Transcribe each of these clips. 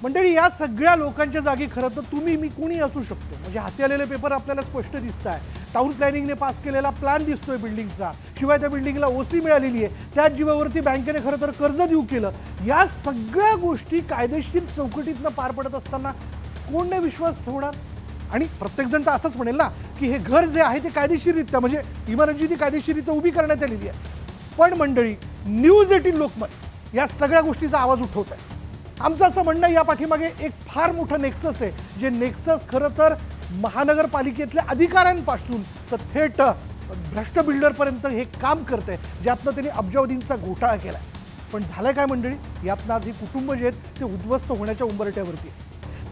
मंडळी, या सगळ्या लोकांच्या जागी खरं तर तुम्ही मी कोणी असू शकतो. म्हणजे हाती आलेले पेपर आपल्याला स्पष्ट दिसत आहे. टाउन प्लॅनिंगने पास केलेला प्लॅन दिसतोय बिल्डिंगचा. शिवाय त्या बिल्डिंगला ओसी मिळालेली आहे. त्याच जीवावरती बँकेने खरं तर कर्ज देऊ केलं. या सगळ्या गोष्टी कायदेशीर चौकटीतनं पार पडत असताना कोण नाही विश्वास ठेवणार? आणि प्रत्येकजण तर असंच म्हणेल ना की हे घर जे आहे ते कायदेशीररित्या, म्हणजे इमारत ती कायदेशीररित्या उभी करण्यात आलेली आहे. पण मंडळी, न्यूज 18 लोकमत या सगळ्या गोष्टीचा आवाज उठवत आहे. आमचं असं म्हणणं या पाठीमागे एक फार मोठं नेक्सस आहे, जे नेक्सस खरं तर महानगरपालिकेतल्या अधिकाऱ्यांपासून तर थेट भ्रष्ट बिल्डरपर्यंत हे काम करते, ज्यातनं त्यांनी अब्जावधींचा घोटाळा केला. पण झालंय काय मंडळी? यातनं आज हे कुटुंब जे आहेत ते उद्ध्वस्त होण्याच्या उंबरठ्यावरती.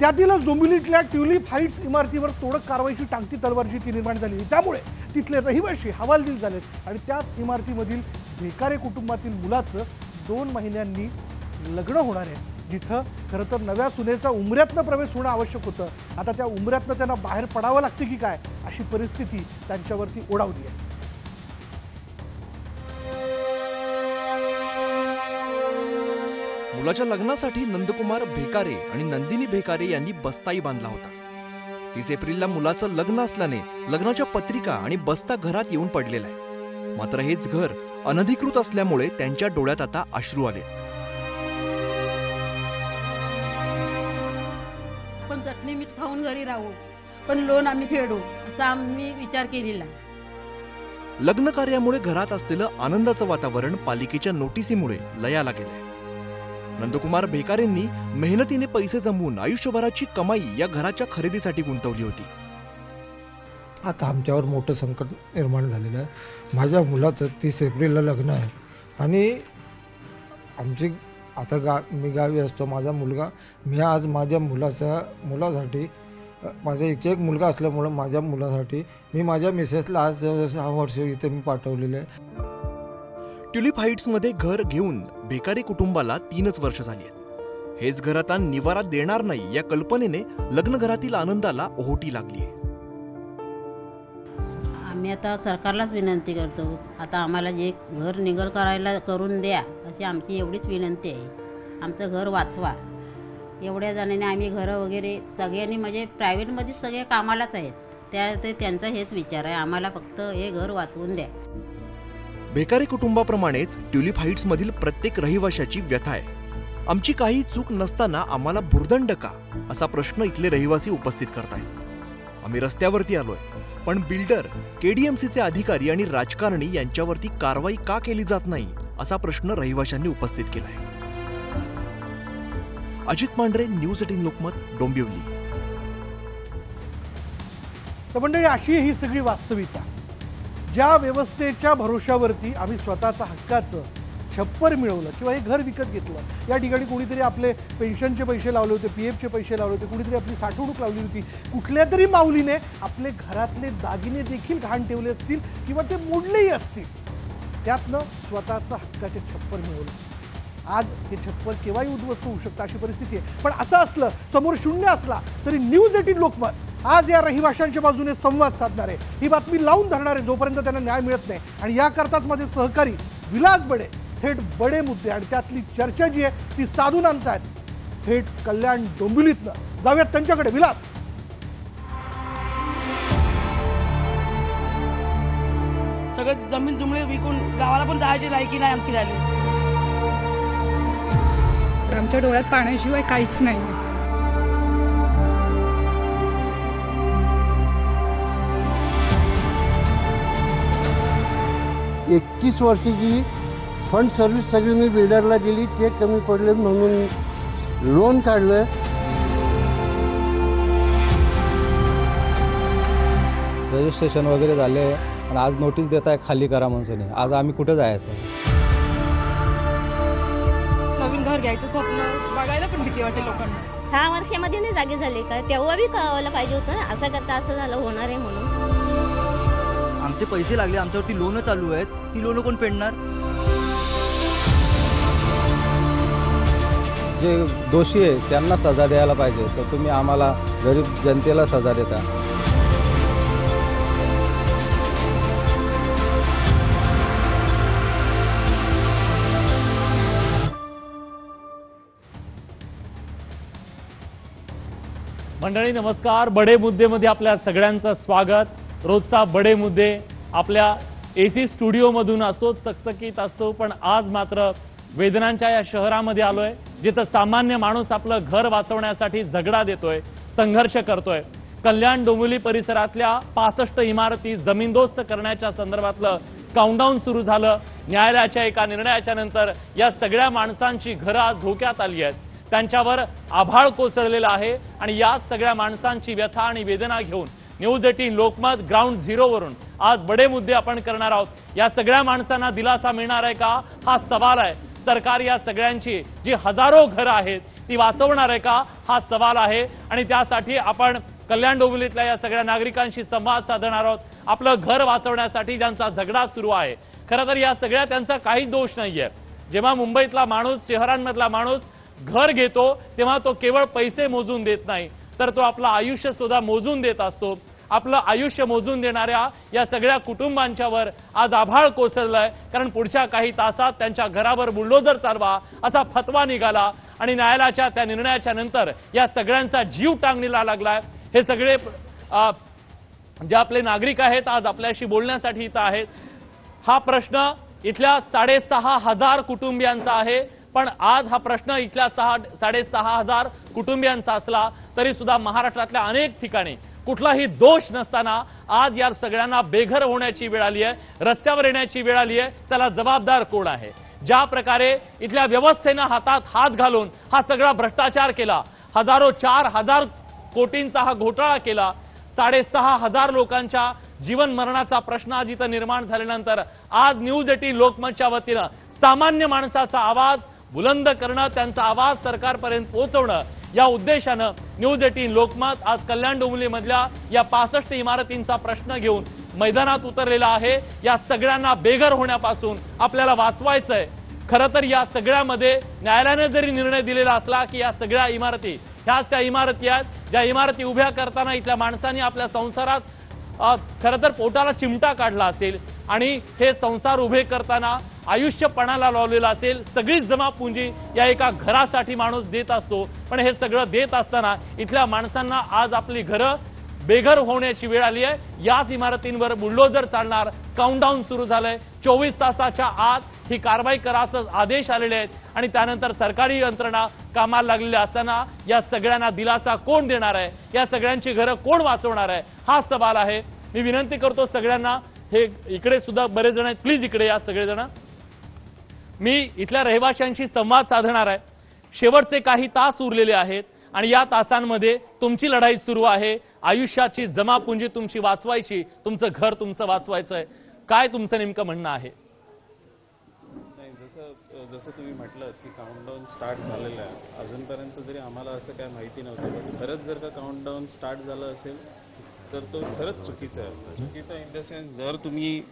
त्यातीलच डोंबिवलीतल्या ट्युलिप हाईट्स इमारतीवर तोडक कारवाईची टांगती तलवार जी ती निर्माण झाली, त्यामुळे तिथले रहिवाशी हवालदिल झालेत. आणि त्याच इमारतीमधील भिकारे कुटुंबातील मुलाचं 2 महिन्यांनी लग्न होणार आहे, जिथं खरं तर नव्या सुनेचा उमऱ्यातनं प्रवेश होणं आवश्यक होतं. आता त्या उमऱ्यातनं त्यांना बाहेर पडावं लागते की काय, अशी परिस्थिती त्यांच्यावरती ओढावली आहे. मुलाच्या लग्नासाठी नंदकुमार भेकारे आणि नंदिनी भेकारे यांनी बस्ताही बांधला होता. 30 एप्रिलला मुलाचं लग्न असल्याने लग्नाच्या पत्रिका आणि बस्ता घरात येऊन पडलेला आहे. मात्र हेच घर अनधिकृत असल्यामुळे त्यांच्या डोळ्यात आता अश्रू आले. पण चटणी मीठ खाऊन घरी राहू, पण लोन आम्ही फेडू असा आम्ही विचार केलेला. लग्न कार्यामुळे घरात असलेलं आनंदाचं वातावरण पालिकेच्या नोटिसीमुळे लयाला गेलंय. नंदकुमार भेकारेंनी मेहनतीने पैसे जमवून आयुष्यभराची कमाई या घराच्या खरेदीसाठी गुंतवली होती. आता आमच्यावर मोठं संकट निर्माण झालेलं आहे. माझ्या मुलाचं 30 एप्रिलला लग्न आहे आणि आमची आता मी गावी असतो. माझा मुलगा, मी आज माझ्या मुलासाठी, माझा एक मुलगा असल्यामुळं माझ्या मुलासाठी मी माझ्या मिसेसला आज 6 वर्ष इथे मी पाठवलेलं आहे. ट्युलिप हाईट्समध्ये घर घेऊन भेकारे कुटुंबाला 3च वर्ष झाली आहेत. हेच घर आता निवारा देणार नाही या कल्पनेने लग्नघरातील आनंदाला ओहोटी लागली आहे. आम्ही आता सरकारलाच विनंती करतो, आता आम्हाला जे घर निघल करायला करून द्या, अशी आमची एवढीच विनंती आहे. आमचं घर वाचवा. एवढ्या जणांनी आम्ही घरं वगैरे सगळ्यांनी, म्हणजे प्रायव्हेटमध्ये सगळे कामालाच आहेत, त्यांचा हेच विचार आहे, आम्हाला फक्त हे घर वाचवून द्या. भेकारे कुटुंबाप्रमाणेच ट्युलिप हाईट्स मधील प्रत्येक रहिवाशाची व्यथा आहे. आमची काही चूक नसताना आम्हाला भुर्दंड का, असा प्रश्न इथले रहिवासी उपस्थित करतायत. आम्ही रस्त्यावरती आलोय, पण बिल्डर, केडीएमसीचे अधिकारी आणि राजकारणी यांच्यावरती कारवाई का केली जात नाही, असा प्रश्न रहिवाशांनी उपस्थित केलाय. अजित मांढरे, न्यूज 18 लोकमत, डोंबिवली. तर मंडळी, अशी ही सगळी वास्तविकता, ज्या व्यवस्थेच्या भरोशावरती आम्ही स्वतःचा हक्काचं छप्पर मिळवलं किंवा हे घर विकत घेतलं. या ठिकाणी कोणीतरी आपले पेन्शनचे पैसे लावले होते, PFचे पैसे लावले होते, कुणीतरी आपली साठवणूक लावली होती, कुठल्या तरी माऊलीने आपले घरातले दागिने देखील घाण ठेवले असतील किंवा ते मोडलेही असतील. त्यातनं स्वतःचं हक्काचे छप्पर मिळवलं. आज हे छप्पर केव्हाही उद्ध्वस्त होऊ शकतं, अशी परिस्थिती आहे. पण असं असलं, समोर शून्य असला तरी न्यूज 18 लोकमत आज या रहिवाशांच्या बाजूने संवाद साधणार आहे, ही बातमी लावून धरणार आहे जोपर्यंत त्यांना न्याय मिळत नाही. आणि याकरताच माझे सहकारी विलास बडे थेट बडे मुद्दे आणि त्यातली चर्चा जी आहे ती साधून आणतायत थेट कल्याण डोंबिवलीतनं. जाऊयात त्यांच्याकडे. विलास, सगळं जमीन जुमळे विकून गावाला पण जायची लायकी नाही आमची राहिली. आमच्या डोळ्यात पाण्याशिवाय काहीच नाही. 31 वर्षाची फंड सर्व्हिस सगळी मी बिल्डरला दिली, ते कमी पडले म्हणून लोन काढलं. रजिस्ट्रेशन वगैरे झाले आणि आज नोटीस देत आहे खाली करा म्हणून. आज आम्ही कुठे जायचं? नवीन घर घ्यायचं स्वप्न बघायला पण भीती वाटते लोकांना. 6 वर्षामध्ये नाही जागे झाले का, तेव्हा बी कळवायला पाहिजे होतं ना, असं करता असं झालं होणार आहे म्हणून. आमचे पैसे लागले, आमच्यावरती लोन चालू आहेत, ती लोन कोण फेडणार? जे दोषी आहे त्यांना सजा द्यायला पाहिजे, तर तुम्ही आम्हाला गरीब जनतेला सजा देता. मंडळी नमस्कार. बडे मुद्देमध्ये आपल्या सगळ्यांचं स्वागत. रोजचा बडे मुद्दे आपल्या AC स्टुडिओमधून असो, चकचकीत असो, पण आज मात्र वेदनांच्या या शहरामध्ये आलोय, जिथं सामान्य माणूस आपलं घर वाचवण्यासाठी झगडा देतोय, संघर्ष करतोय. कल्याण डोंबिवली परिसरातल्या 65 इमारती जमीनदोस्त करण्याच्या संदर्भातलं काउंटडाऊन सुरू झालं. न्यायालयाच्या एका निर्णयाच्या नंतर या सगळ्या माणसांची घरं आज धोक्यात आली आहेत. त्यांच्यावर आभाळ कोसळलेला आहे आणि या सगळ्या माणसांची व्यथा आणि वेदना घेऊन न्यूज 18 लोकमत ग्राउंड झिरोवरून आज बडे मुद्दे आपण करणार आहोत. या सगळ्या माणसांना दिलासा मिळणार आहे का, हा सवाल आहे. सरकार या सगळ्यांची जी हजारो घरं आहेत ती वाचवणार आहे का, हा सवाल आहे. आणि त्यासाठी आपण कल्याण डोंबिवलीतल्या या सगळ्या नागरिकांशी संवाद साधणार आहोत. आपलं घर वाचवण्यासाठी ज्यांचा झगडा सुरू आहे, खरं तर या सगळ्या त्यांचा काहीच दोष नाहीये. जेव्हा मुंबईतला माणूस, शहरांमधला माणूस घर घेतो तेव्हा तो केवळ पैसे मोजून देत नाही, तर तो आपलं आयुष्य सुद्धा मोजून देत असतो. आपलं आयुष्य मोजून देणाऱ्या या सगळ्या कुटुंबांच्यावर आज आभाळ कोसळलंय, कारण पुढच्या काही तासात त्यांच्या घरावर बुलडोजर चालवा असा फतवा निघाला आणि न्यायालयाच्या त्या निर्णयाच्या नंतर या सगळ्यांचा जीव टांगणीला लागलाय. हे सगळे जे आपले नागरिक आहेत आज आपल्याशी बोलण्यासाठी इथं आहेत. हा प्रश्न इथल्या 6,500 कुटुंबियांचा आहे, पण आज हा प्रश्न इथल्या 6,500 कुटुंबियांचा असला तरी सुद्धा महाराष्ट्रातल्या अनेक ठिकाणी कुठलाही दोष नसताना आज या सगळ्यांना बेघर होण्याची वेळ आली आहे, रस्त्यावर येण्याची वेळ आली आहे. त्याला जबाबदार कोण आहे? ज्या प्रकारे इथल्या व्यवस्थेनं हातात हात घालून हा सगळा भ्रष्टाचार केला, 4,000 कोटींचा हा घोटाळा केला, 6,500 लोकांच्या जीवन मरणाचा प्रश्न आज इथं निर्माण झाल्यानंतर आज न्यूज 18 लोकमतच्या वतीनं सामान्य माणसाचा आवाज बुलंद करणं, त्यांचा आवाज सरकारपर्यंत पोहोचवणं या उद्देशानं न्यूज 18 लोकमत आज कल्याण डोंबिवलीमधल्या या 65 इमारतींचा प्रश्न घेऊन मैदानात उतरलेला आहे. या सगळ्यांना बेघर होण्यापासून आपल्याला वाचवायचंय. खरं तर या सगळ्यामध्ये न्यायालयाने जरी निर्णय दिलेला असला की या सगळ्या इमारती ह्याच त्या इमारती आहेत ज्या इमारती उभ्या करताना इथल्या माणसांनी आपल्या संसारात खरं तर पोटाला चिमटा काढला असेल आणि हे संसार उभे करताना आयुष्य पणाला लावलेला असेल. सगळीच जमापुंजी या एका घरासाठी माणूस देत असतो, पण हे सगळं देत असताना इथल्या माणसांना आज आपली घरं बेघर होण्याची वेळ आली आहे. याच इमारतींवर बुलडोजर चालणार. काउंटडाऊन सुरू झालंय. 24 तासाच्या आत ही कारवाई करा असं आदेश आलेले आहेत आणि त्यानंतर सरकारी यंत्रणा कामाला लागलेल्या असताना या सगळ्यांना दिलासा कोण देणार आहे, या सगळ्यांची घरं कोण वाचवणार आहे, हा सवाल आहे. मी विनंती करतो सगळ्यांना, हे इकडे सुद्धा बरेच जण आहेत, प्लीज इकडे या सगळेजण. मी इथल्या रहिवाशांशी संवाद साधणार आहे. शेवटचे काही तास उरलेले आहेत आणि या तासांमध्ये तुमची लढाई सुरू आहे. आयुष्याची जमापुंजी तुमची वाचवायची, तुमचं घर तुमचं वाचवायचंय. काय तुमचं नेमकं म्हणणं आहे? जसं तुम्ही म्हटलं की काउंटडाऊन स्टार्ट झालेलं आहे, अजूनपर्यंत जरी आम्हाला असं काय माहिती नव्हतं, पण खरंच जर का काउंटडाऊन स्टार्ट झालं असेल तर तो खरंच चुकीचा आहे. चुकीचा इन द सेन्स, जर तुम्ही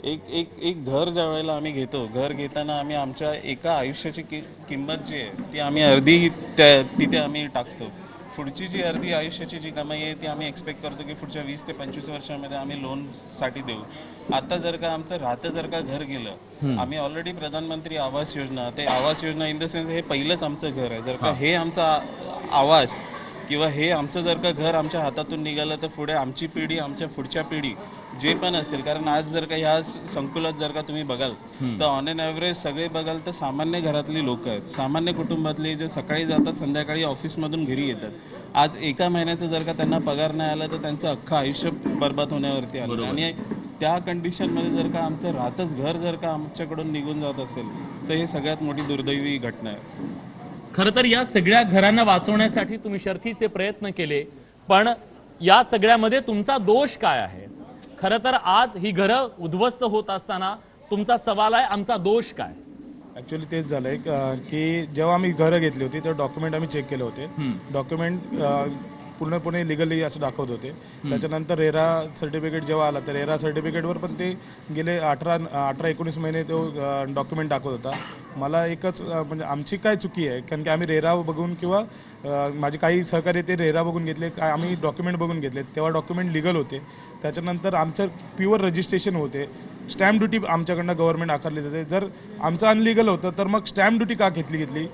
एक घर ज्या वेळेला आम्ही घेतो, घर घेताना आम्ही आमच्या एका आयुष्याची किंमत जी आहे ती आम्ही अर्धी तिथे आम्ही टाकतो. पुढची जी अर्धी आयुष्याची जी कमाई आहे ती आम्ही एक्सपेक्ट करतो की पुढच्या 20 ते 25 वर्षामध्ये आम्ही लोनसाठी देऊ. आता जर का आमचं राहतं जर का घर गेलं, आम्ही ऑलरेडी प्रधानमंत्री आवास योजना, ते Awas Yojana in the sense हे पहिलंच आमचं घर आहे. जर का हे आमचा आवास किंवा हे आमचं जर का घर आमच्या हातातून निघालं तर पुढे आमची पिढी, आमच्या पुढच्या पिढी जे पण असतील, कारण आज जर का ह्या संकुलात जर का तुम्ही बघाल तर ऑन एन ॲव्हरेज सगळे बघाल तर सामान्य घरातली लोक आहेत, सामान्य कुटुंबातले जे सकाळी जातात संध्याकाळी ऑफिसमधून घरी येतात. आज एका महिन्याचा जर का त्यांना पगार नाही आला तर त्यांचं अख्खं आयुष्य बर्बाद होण्यावरती आलं. आणि त्या कंडिशनमध्ये जर का आमचं राहतच घर जर का आमच्याकडून निघून जात असेल तर हे सगळ्यात मोठी दुर्दैवी घटना आहे. खरं तर या सगळ्या घरांना वाचवण्यासाठी तुम्ही शर्थीचे प्रयत्न केले, पण या सगळ्यामध्ये तुमचा दोष काय आहे? खरं तर आज ही घरं उद्ध्वस्त होत असताना तुमचा सवाल आहे, आमचा दोष काय? ऍक्च्युअली तेच झालंय की जेव्हा आम्ही घरं घेतली होती तेव्हा डॉक्युमेंट आम्ही चेक केले होते. डॉक्युमेंट पूर्णपणे लिगली असं दाखवत होते. त्याच्यानंतर रेरा सर्टिफिकेट जेव्हा आला तर रेरा सर्टिफिकेटवर पण ते गेले 18-19 महिने तो डॉक्युमेंट दाखवत होता. मला एकच म्हणजे आमची काय चुकी आहे, कारण की आम्ही रेरा बघून किंवा माझे काही सहकारी ते रेरा बघून घेतले, आम्ही डॉक्युमेंट बघून घेतले, तेव्हा डॉक्युमेंट लिगल होते. त्याच्यानंतर आमचं प्युअर रजिस्ट्रेशन होते. स्टॅम्प ड्युटी आमच्याकडनं गव्हर्नमेंट आकारली जाते. जर आमचं अनलिगल होतं तर मग स्टॅम्प ड्युटी का घेतली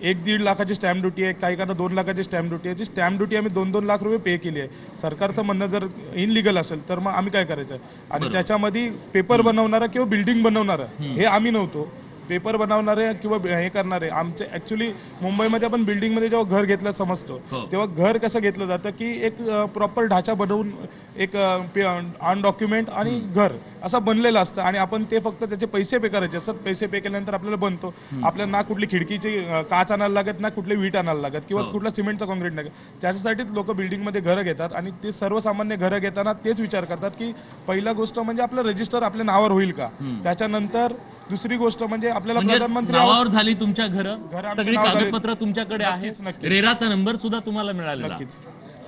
1-1.5 लाखाची स्टॅम्प ड्युटी आहे, काही कारणं 2 लाखाची स्टॅम्प ड्युटी आहे. ती स्टॅम्प ड्युटी आम्ही 2-2 लाख रुपये पे केली आहे. सरकारचं म्हणणं जर इनलिगल असेल तर मग आम्ही काय करायचं. आणि त्याच्यामध्ये पेपर बनवणारा किंवा बिल्डिंग बनवणारा हे आम्ही नव्हतो. पेपर बनवणारे किंवा हे करणारे आमचे ऍक्च्युली मुंबईमध्ये आपण बिल्डिंगमध्ये जेव्हा घर घेतलं समजतो तेव्हा घर कसं घेतलं जातं की एक प्रॉपर ढाचा बनवून एक ऑन डॉक्युमेंट आणि घर असं बनलेलं असतं आणि आपण ते फक्त त्याचे पैसे पे करायचे असतात. पैसे पे केल्यानंतर आपल्याला बनतो. आपल्याला ना कुठली खिडकीची काच आणायला लागत ना कुठली वीट आणायला लागत किंवा कुठला सिमेंटचा कॉन्क्रीट नाही. त्याच्यासाठीच लोक बिल्डिंगमध्ये घरं घेतात आणि ते सर्वसामान्य घरं घेताना तेच विचार करतात की पहिला गोष्ट म्हणजे आपलं रजिस्टर आपल्या नावावर होईल का. त्याच्यानंतर दुसरी गोष्ट म्हणजे आपल्याला प्रधानमंत्री नावावर झाली तुमच्या घरं, सगळी कागदपत्र तुमच्याकडे आहेत, रेराचा नंबर सुद्धा तुम्हाला मिळालेला.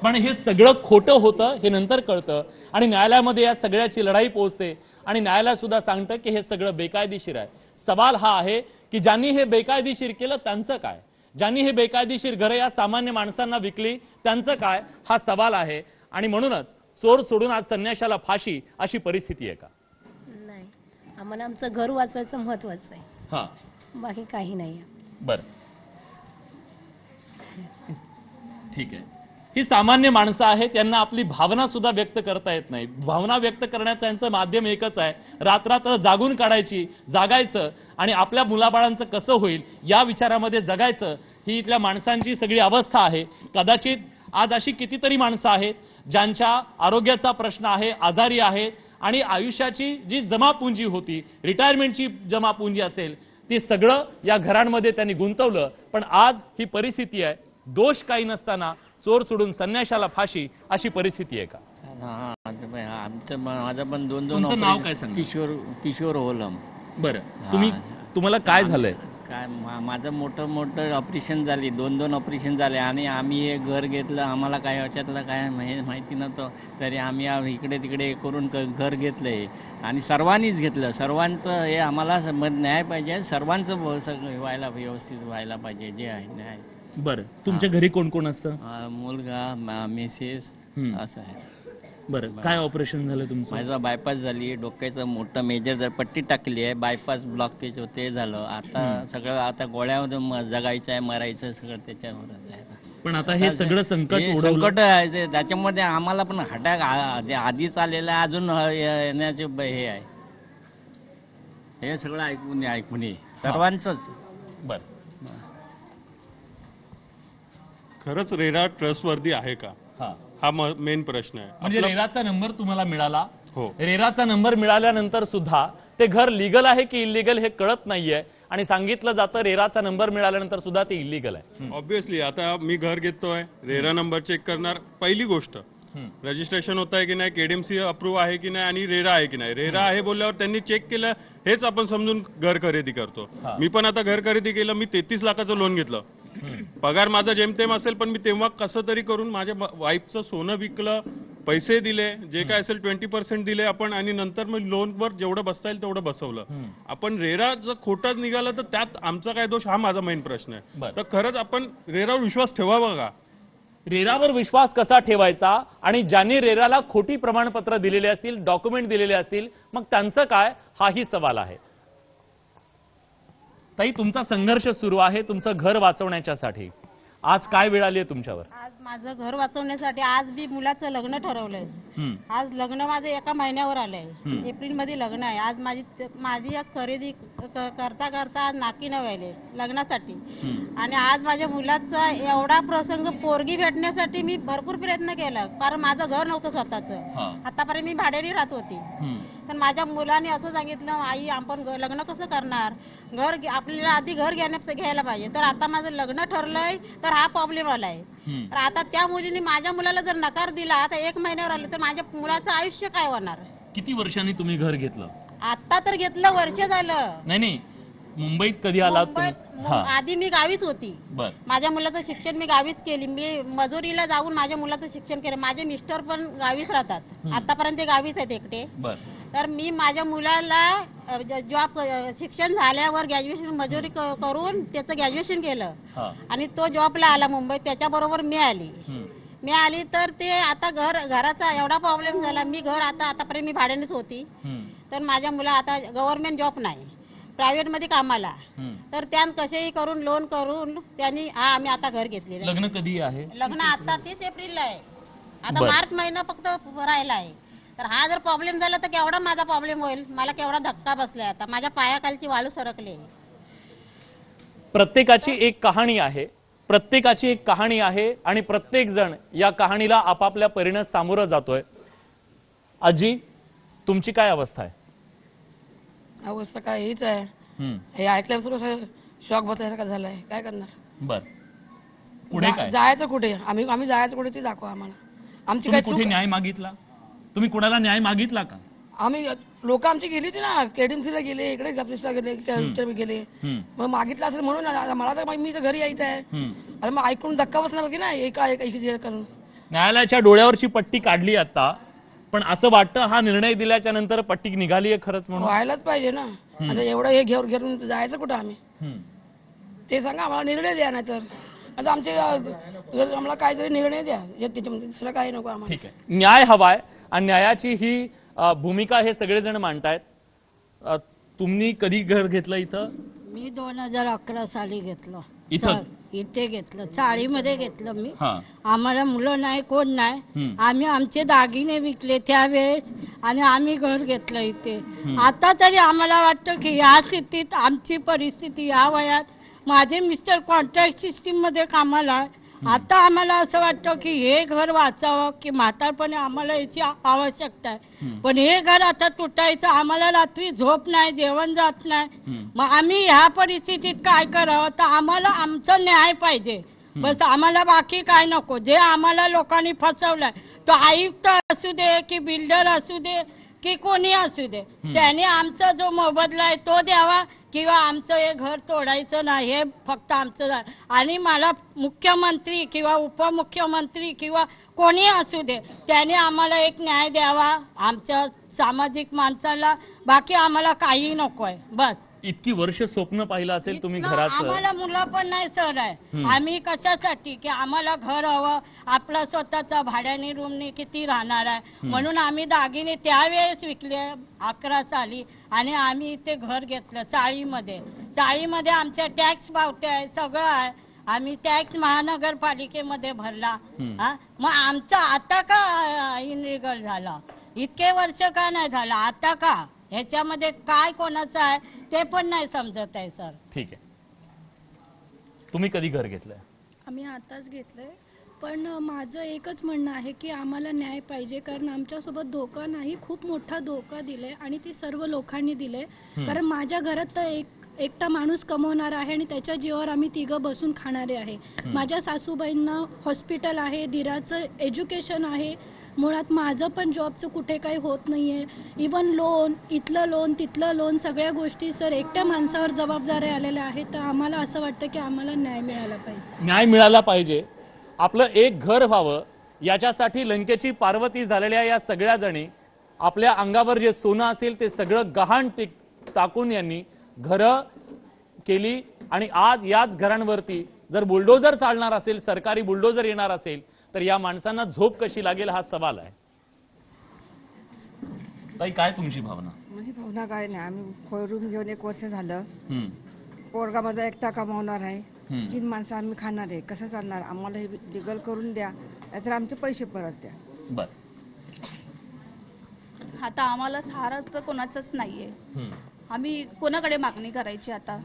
पण हे सगळं खोटं होतं हे नंतर कळतं आणि न्यायालयामध्ये या सगळ्याची लढाई पोहोचते आणि न्यायालय सुद्धा सांगतं की हे सगळं बेकायदेशीर आहे. सवाल हा आहे की ज्यांनी हे बेकायदेशीर केलं त्यांचं काय, ज्यांनी हे बेकायदेशीर घरं या सामान्य माणसांना विकली त्यांचं काय, हा सवाल आहे. आणि म्हणूनच चोर सोडून आज संन्याशाला फाशी अशी परिस्थिती आहे का. आम्हाला आमचं घर वाचवायचं महत्वाचं आहे, बाकी काही नाही. बर, ठीक आहे. ही सामान्य माणसं आहेत, त्यांना आपली भावना सुद्धा व्यक्त करता येत नाही. भावना व्यक्त करण्याचं यांचं माध्यम एकच आहे, रात्र जागून काढायची, जागायचं आणि आपल्या मुलाबाळांचं कसं होईल या विचारामध्ये जगायचं. ही इथल्या माणसांची सगळी अवस्था आहे. कदाचित आज अशी कितीतरी माणसं आहेत ज्यांच्या आरोग्याचा प्रश्न आहे, आजारी आहेत आणि आयुष्याची जी जमापुंजी होती, रिटायरमेंटची जमापुंजी असेल, ती सगळं या घरांमध्ये त्यांनी गुंतवलं. पण आज ही परिस्थिती आहे. दोष काही नसताना चोर सोडून संन्याशाला फाशी अशी परिस्थिती आहे का. आमचं माझं पण 2-2 तुमचं नाव काय सांगा. किशोर ओलम. बरं, तुम्हाला काय झालंय. काय माझं मोठं ऑपरेशन झाली, 2 ऑपरेशन झाले आणि आम्ही हे घर घेतलं. आम्हाला काय याच्यातलं काय माहिती नव्हतं तरी आम्ही इकडे तिकडे करून घर घेतलंय आणि सर्वांनीच घेतलं. सर्वांचं हे आम्हाला न्याय पाहिजे, सर्वांचं व्यवस्थित व्हायला पाहिजे जे आहे न्याय. बरं, तुमच्या घरी कोण कोण असतं. मुलगा, मिसेस असं आहे. बरं, काय ऑपरेशन झालं तुमचं. माझा बायपास झाली, डोक्याचं मोठं मेजर जर पट्टी टाकली आहे, बायपास ब्लॉकेज होते झालं. आता सगळं आता गोळ्यावर जगायचं आहे, मरायचं सगळं त्याच्यावरच आहे. पण आता हे सगळं संकट आहे त्याच्यामध्ये आम्हाला पण हटाक आधीच आलेलं आहे, अजून येण्याचे हे आहे. हे सगळं ऐकून सर्वांचंच. बरं, खरंच रेरा ट्रस्टवर्दी आहे का, हा मेन प्रश्न आहे. म्हणजे रेराचा नंबर तुम्हाला मिळाला. हो, रेराचा नंबर मिळाल्यानंतर सुद्धा ते घर लिगल आहे की इलिगल हे कळत नाहीये आणि सांगितलं जातं रेराचा नंबर मिळाल्यानंतर सुद्धा ते इलिगल आहे. ऑब्व्हियसली आता मी घर घेतोय, रेरा नंबर चेक करणार. पहिली गोष्ट रजिस्ट्रेशन होत आहे की नाही, केडीएमसी अप्रूव्ह आहे की नाही आणि रेरा आहे की नाही. रेरा आहे बोलल्यावर त्यांनी चेक केलं हेच आपण समजून घर खरेदी करतो. मी पण आता घर खरेदी केलं, मी 33 लाखाचं लोन घेतलं. पगार माझा जेमतेम असेल पण मी तेव्हा कसं तरी करून माझ्या वाईफचं सोनं विकलं, पैसे दिले, जे काय असेल 20% दिले आपण आणि नंतर मग लोनवर जेवढं बसता येईल तेवढं बसवलं. आपण रेरा जर खोटं निघालं तर त्यात आमचा काय दोष, हा माझा मेन प्रश्न आहे. तर खरंच आपण रेरावर विश्वास ठेवावा का. रेरावर विश्वास कसा ठेवायचा आणि ज्यांनी रेराला खोटी प्रमाणपत्र दिलेले असतील, डॉक्युमेंट दिलेले असतील, मग त्यांचं काय, हाही सवाल आहे. ताई, तुमचा संघर्ष सुरू आहे तुमचं घर वाचवण्याच्यासाठी. आज काय वेळ आली आहे तुमच्यावर. आज माझं घर वाचवण्यासाठी आज मी मुलाचं लग्न ठरवलंय. आज लग्न माझं 1 महिन्यावर आलंय. एप्रिलमध्ये लग्न आहे. आज माझी आज खरेदी करता करता आज नाकी न व्हायले लग्नासाठी. आणि आज माझ्या मुलाचा एवढा प्रसंग, पोरगी भेटण्यासाठी मी भरपूर प्रयत्न केला, कारण माझं घर नव्हतं स्वतःचं. आतापर्यंत मी भाड्याने राहत होती. तर माझ्या मुलाने असं सांगितलं, आई आपण लग्न कसं करणार, घर आपल्याला आधी घर घ्यायला पाहिजे. तर आता माझं लग्न ठरलंय तर हा प्रॉब्लेम आलाय. तर आता त्या मुलीने माझ्या मुलाला जर नकार दिला, आता 1 महिन्यावर आलं तर माझ्या मुलाचं आयुष्य काय होणार. किती वर्षांनी तुम्ही घर घेतलं. आता तर घेतलं, वर्ष झालं. नाही, मुंबईत कधी आलात. आधी मी गावीच होती. माझ्या मुलाचं शिक्षण मी गावीच केली. मी मजुरीला जाऊन माझ्या मुलाचं शिक्षण केलं. माझे मिस्टर पण गावीच राहतात, आतापर्यंत ते गावीच आहेत एकटे. तर मी माझ्या मुलाला जॉब शिक्षण झाल्यावर ग्रॅज्युएशन मजुरी करून त्याचं ग्रॅज्युएशन केलं आणि तो जॉबला आला मुंबईत. त्याच्याबरोबर मी आली तर ते आता घराचा एवढा प्रॉब्लेम झाला. मी घर आतापर्यंत मी भाड्यानेच होती. तर माझ्या मुला आता गव्हर्नमेंट जॉब नाही, प्रायव्हेटमध्ये कामाला, तर त्यान कसेही करून लोन करून त्यांनी आम्ही आता घर घेतलेलं. लग्न कधी आहे? लग्न आता 30 एप्रिलला आहे. आता मार्च महिना फक्त राहिला आहे. तर हा जर प्रॉब्लेम झाला तर केवढा माझा प्रॉब्लेम होईल, मला केवढा धक्का बसलाय, आता माझ्या पायाखालची वाळू सरकली. प्रत्येकाची एक कहाणी आहे, प्रत्येकाची एक कहाणी आहे आणि प्रत्येक जण या कहाणीला आपापल्या परीने सामोरं जातोय. आजी, तुमची काय अवस्था आहे? अवस्था काय हीच आहे. हे ऐकल्यापासून शॉक बसायसारखा झालाय. काय करणार? बर, पुढे काय? जायचं कुठे? आम्ही जायचं कुठे ते दाखवा आम्हाला. आमची काय कुठे न्याय मागितला? तुम्ही कुणाला न्याय मागितला का? आम्ही लोक आमची गेली होती ना, केडीएमसीला गेले, इकडे ऑफिसला गेले, मग मागितलं असेल म्हणून. मला तर मी तर घरी यायचं आहे. आता मग ऐकून धक्का बसणार की नाही एका करून. न्यायालयाच्या डोळ्यावरची पट्टी काढली आता, पण असं वाटतं हा निर्णय दिल्याच्या नंतर पट्टी निघाली आहे खरंच म्हणून? व्हायलाच पाहिजे ना. आता एवढं हे घेऊन जायचं कुठं आम्ही? ते सांगा आम्हाला, निर्णय द्या. नाही तर आता आमचे आम्हाला काहीतरी निर्णय द्या, त्याच्यामध्ये दुसरं काही नको आम्हाला. ठीक आहे, न्याय हवाय आणि न्यायाची ही भूमिका हे सगळेजण मांडतायत. तुम्ही कधी घर घेतलं इथं? मी 2011 साली घेतलं. इथे घेतलं, चाळीमध्ये घेतलं मी. आम्हाला मुलं नाही, कोण नाही. आम्ही आमचे दागिने विकले त्यावेळेस आणि आम्ही घर घेतलं इथे. आता तरी आम्हाला वाटतं की या स्थितीत आमची परिस्थिती, या वयात माझे मिस्टर कॉन्ट्रॅक्ट सिस्टीम मध्ये कामाला, आता आम्हाला असं वाटतं की हे घर वाचावं की म्हातारपणे आम्हाला याची आवश्यकता आहे. पण हे घर आता तुटायचं, आम्हाला रात्री झोप नाही, जेवण जात नाही. मग आम्ही ह्या परिस्थितीत काय करावं? तर आम्हाला आमचा न्याय पाहिजे बस. आम्हाला बाकी काय नको. जे आम्हाला लोकांनी फसवलंय, तो आयुक्त असू दे की बिल्डर असू दे की कोणी असू दे, त्याने आमचा जो मोबदला आहे तो द्यावा, किंवा आमचं हे घर तोडायचं नाही, हे फक्त आमचं. आणि मला मुख्यमंत्री किंवा उपमुख्यमंत्री किंवा कोणी असू दे, त्याने आम्हाला एक न्याय द्यावा आमच्या सामाजिक माणसाला. बाकी आम्हाला काही नकोय बस. इतकी वर्ष स्वप्न पाहिलं असेल तुम्ही घराचं. आम्हाला मुलं पण नाही सर आहे. आम्ही कशासाठी की आम्हाला घर हवं, आपला स्वतःचा भाड्याने रूमने किती राहणार आहे, म्हणून आम्ही दागिने त्यावेळेस विकले 11 साली आणि आम्ही इथे घर घेतलं चाळीमध्ये. चाळीमध्ये आमच्या टॅक्स पावते आहे, सगळं आहे. आम्ही टॅक्स महानगरपालिकेमध्ये भरला. मग आमचं आता का इनलिगल झालं? इतके वर्ष का नाही झालं, आता का? ह्याच्यामध्ये काय कोणाचं आहे ते पण नाही समजत आहे सर. ठीक आहे, तुम्ही कधी घर घेतलंय? आम्ही आताच घेतलंय, पण माझं एकच म्हणणं आहे की आम्हाला न्याय पाहिजे. कारण आमच्यासोबत धोका नाही, खूप मोठा धोका दिलाय आणि ती सर्व लोकांनी दिले. कारण माझ्या घरात तर एकटा माणूस कमवणार आहे आणि त्याच्या जीवावर आम्ही तिघं बसून खाणारे आहे. माझ्या सासूबाईंना हॉस्पिटल आहे, दिराचं एज्युकेशन आहे. मुळात माझं पण जॉबचं कुठे काही होत नाहीये. इवन लोन, इथलं लोन तिथलं लोन, सगळ्या गोष्टी सर एकट्या माणसावर जबाबदाऱ्या आलेल्या आहेत. तर आम्हाला असं वाटतं की आम्हाला न्याय मिळाला पाहिजे. न्याय मिळाला पाहिजे, आपलं एक घर व्हावं याच्यासाठी लंकेची पार्वती झालेल्या या सगळ्या जणी आपल्या अंगावर जे सोनं असेल ते सगळं गहाण टाकून यांनी घरं केली. आणि आज याच घरांवरती जर बुलडोजर चालणार असेल, सरकारी बुलडोजर येणार असेल, तर या माणसांना झोप कशी लागेल हा सवाल आहे. ताई, काय तुमची भावना? माझी भावना काय नाही, आम्ही रूम घेऊन 1 वर्ष झालं. पोरगा माझा एकटा कमावणार आहे, 3 माणसं आम्ही खाणार आहे. कसं चालणार? आम्हाला हे लिगल करून द्या, नाहीतर आमचे पैसे परत द्या. बर, आता आम्हाला सहारा तर कोणाचाच नाहीये. आम्ही कोणाकडे मागणी करायची आता?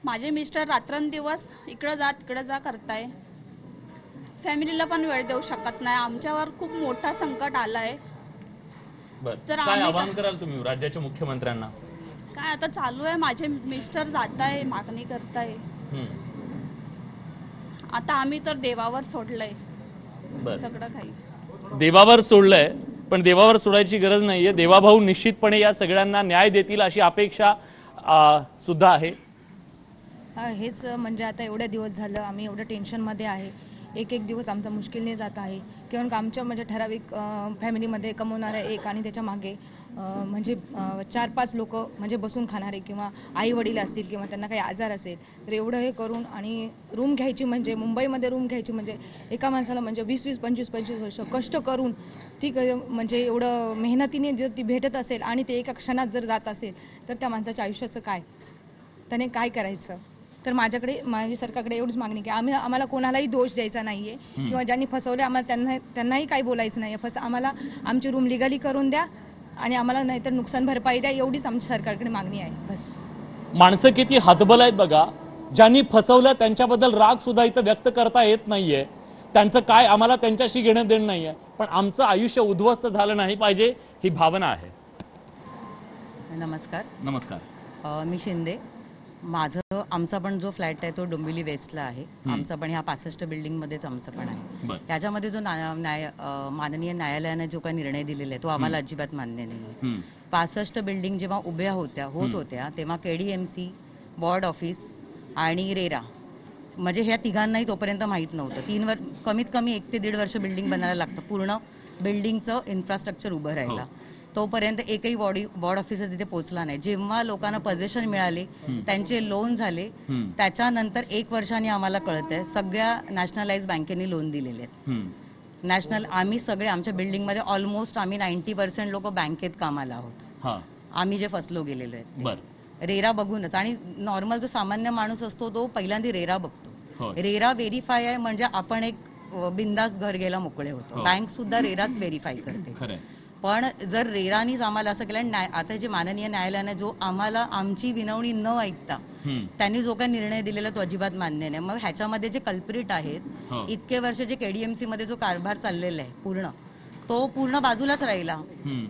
माझे मिस्टर रात्रंदिवस इकडं जा तिकडं जा करताय, फॅमिलीला पण वेळ देऊ शकत नाही. आमच्यावर खूप मोठा संकट आलाय. तर काय आवाहन कराल तुम्ही राज्याच्या मुख्यमंत्र्यांना? काय आता चालू आहे, माझे मिस्टर जाताय, मागणी करताय. आता आम्ही तर देवावर सोडलंय सगळं काही. देवावर सोडलंय, पण देवावर सोडायची गरज नाहीये. देवाभाऊ निश्चितपणे या सगळ्यांना न्याय देतील अशी अपेक्षा सुद्धा आहे. हेच म्हणजे आता एवढे दिवस झालं आम्ही एवढं टेन्शन मध्ये आहे. एक एक दिवस आमचा मुश्किलने जात आहे. किंवा आमच्या म्हणजे ठराविक फॅमिलीमध्ये कमवणाऱ्या एक आणि त्याच्या मागे म्हणजे 4-5 लोक म्हणजे बसून खाणारे किंवा आई वडील असतील किंवा त्यांना काही आजार असेल तर एवढं हे करून आणि रूम घ्यायची म्हणजे मुंबईमध्ये रूम घ्यायची म्हणजे एका माणसाला म्हणजे 20-20, 25-25 वर्ष कष्ट करून ती म्हणजे एवढं मेहनतीने जर ती भेटत असेल आणि ते एका क्षणात जर जात असेल तर त्या माणसाच्या आयुष्याचं काय, त्याने काय करायचं. तर माझी सरकारकडे एवढीच मागणी की आम्हाला कोणालाही दोष द्यायचा नाहीये किंवा ज्यांनी फसवले आम्हाला त्यांनाही काही बोलायचं नाहीये. आम्हाला आमची रूम लिगली करून द्या आणि आम्हाला नाहीतर नुकसान भरपाई द्या, एवढीच आमची सरकारकडे मागणी आहे. बस. माणसं किती हतबल आहेत बघा. ज्यांनी फसवलं त्यांच्याबद्दल राग सुद्धा इथं व्यक्त करता येत नाहीये. त्यांचं काय, आम्हाला त्यांच्याशी घेणं देणं नाहीये, पण आमचं आयुष्य उद्ध्वस्त झालं नाही पाहिजे ही भावना आहे. नमस्कार. नमस्कार. मी शिंदे. आमचा पण जो फ्लॅट आहे तो डोंबिवली वेस्टला आहे. आमचा पण ह्या 65 बिल्डिंग मध्येच आमचं पण आहे. त्याच्यामध्ये जो माननीय न्यायालयाने जो काही निर्णय दिलेला आहे तो आम्हाला अजिबात मान्य नाही. 65 बिल्डिंग जेव्हा उभ्या होत होत्या तेव्हा KDMC, बोर्ड ऑफिस आणि रेरा म्हणजे ह्या तिघांनाही तोपर्यंत माहीत नव्हतं. कमीत कमी 1 ते 1.5 वर्ष बिल्डिंग बनायला लागतं पूर्ण बिल्डिंगचं इन्फ्रास्ट्रक्चर उभं राहायला. तोपर्यंत एकही बोर्ड ऑफिसर तिथे पोहोचला नाही. जेव्हा लोकांना पोझिशन मिळाले, त्यांचे लोन झाले, त्याच्यानंतर 1 वर्षाने आम्हाला कळतंय सगळ्या नॅशनलाइज बँकेने लोन दिलेले आहेत. आम्ही सगळे आमच्या बिल्डिंगमध्ये ऑलमोस्ट आम्ही 90% लोक बँकेत कामाला आहोत. आम्ही जे फसलो गेलेलो आहेत रेरा बघूनच. आणि नॉर्मल जो सामान्य माणूस असतो तो पहिल्यांदा रेरा बघतो. रेरा व्हेरीफाय आहे म्हणजे आपण एक बिंदास घर घ्यायला मोकळे होतो. बँक सुद्धा रेराच व्हेरीफाय करते. पण जर रेरानीच आम्हाला असं केलं, आता जे माननीय न्यायालयाने जो आम्हाला आमची विनवणी न ऐकता त्यांनी जो काही निर्णय दिलेला तो अजिबात मान्य नाही. मग ह्याच्यामध्ये जे कल्प्रिट आहेत इतके वर्ष जे KDMC मध्ये जो कारभार चाललेला आहे तो पूर्ण बाजूलाच राहिला.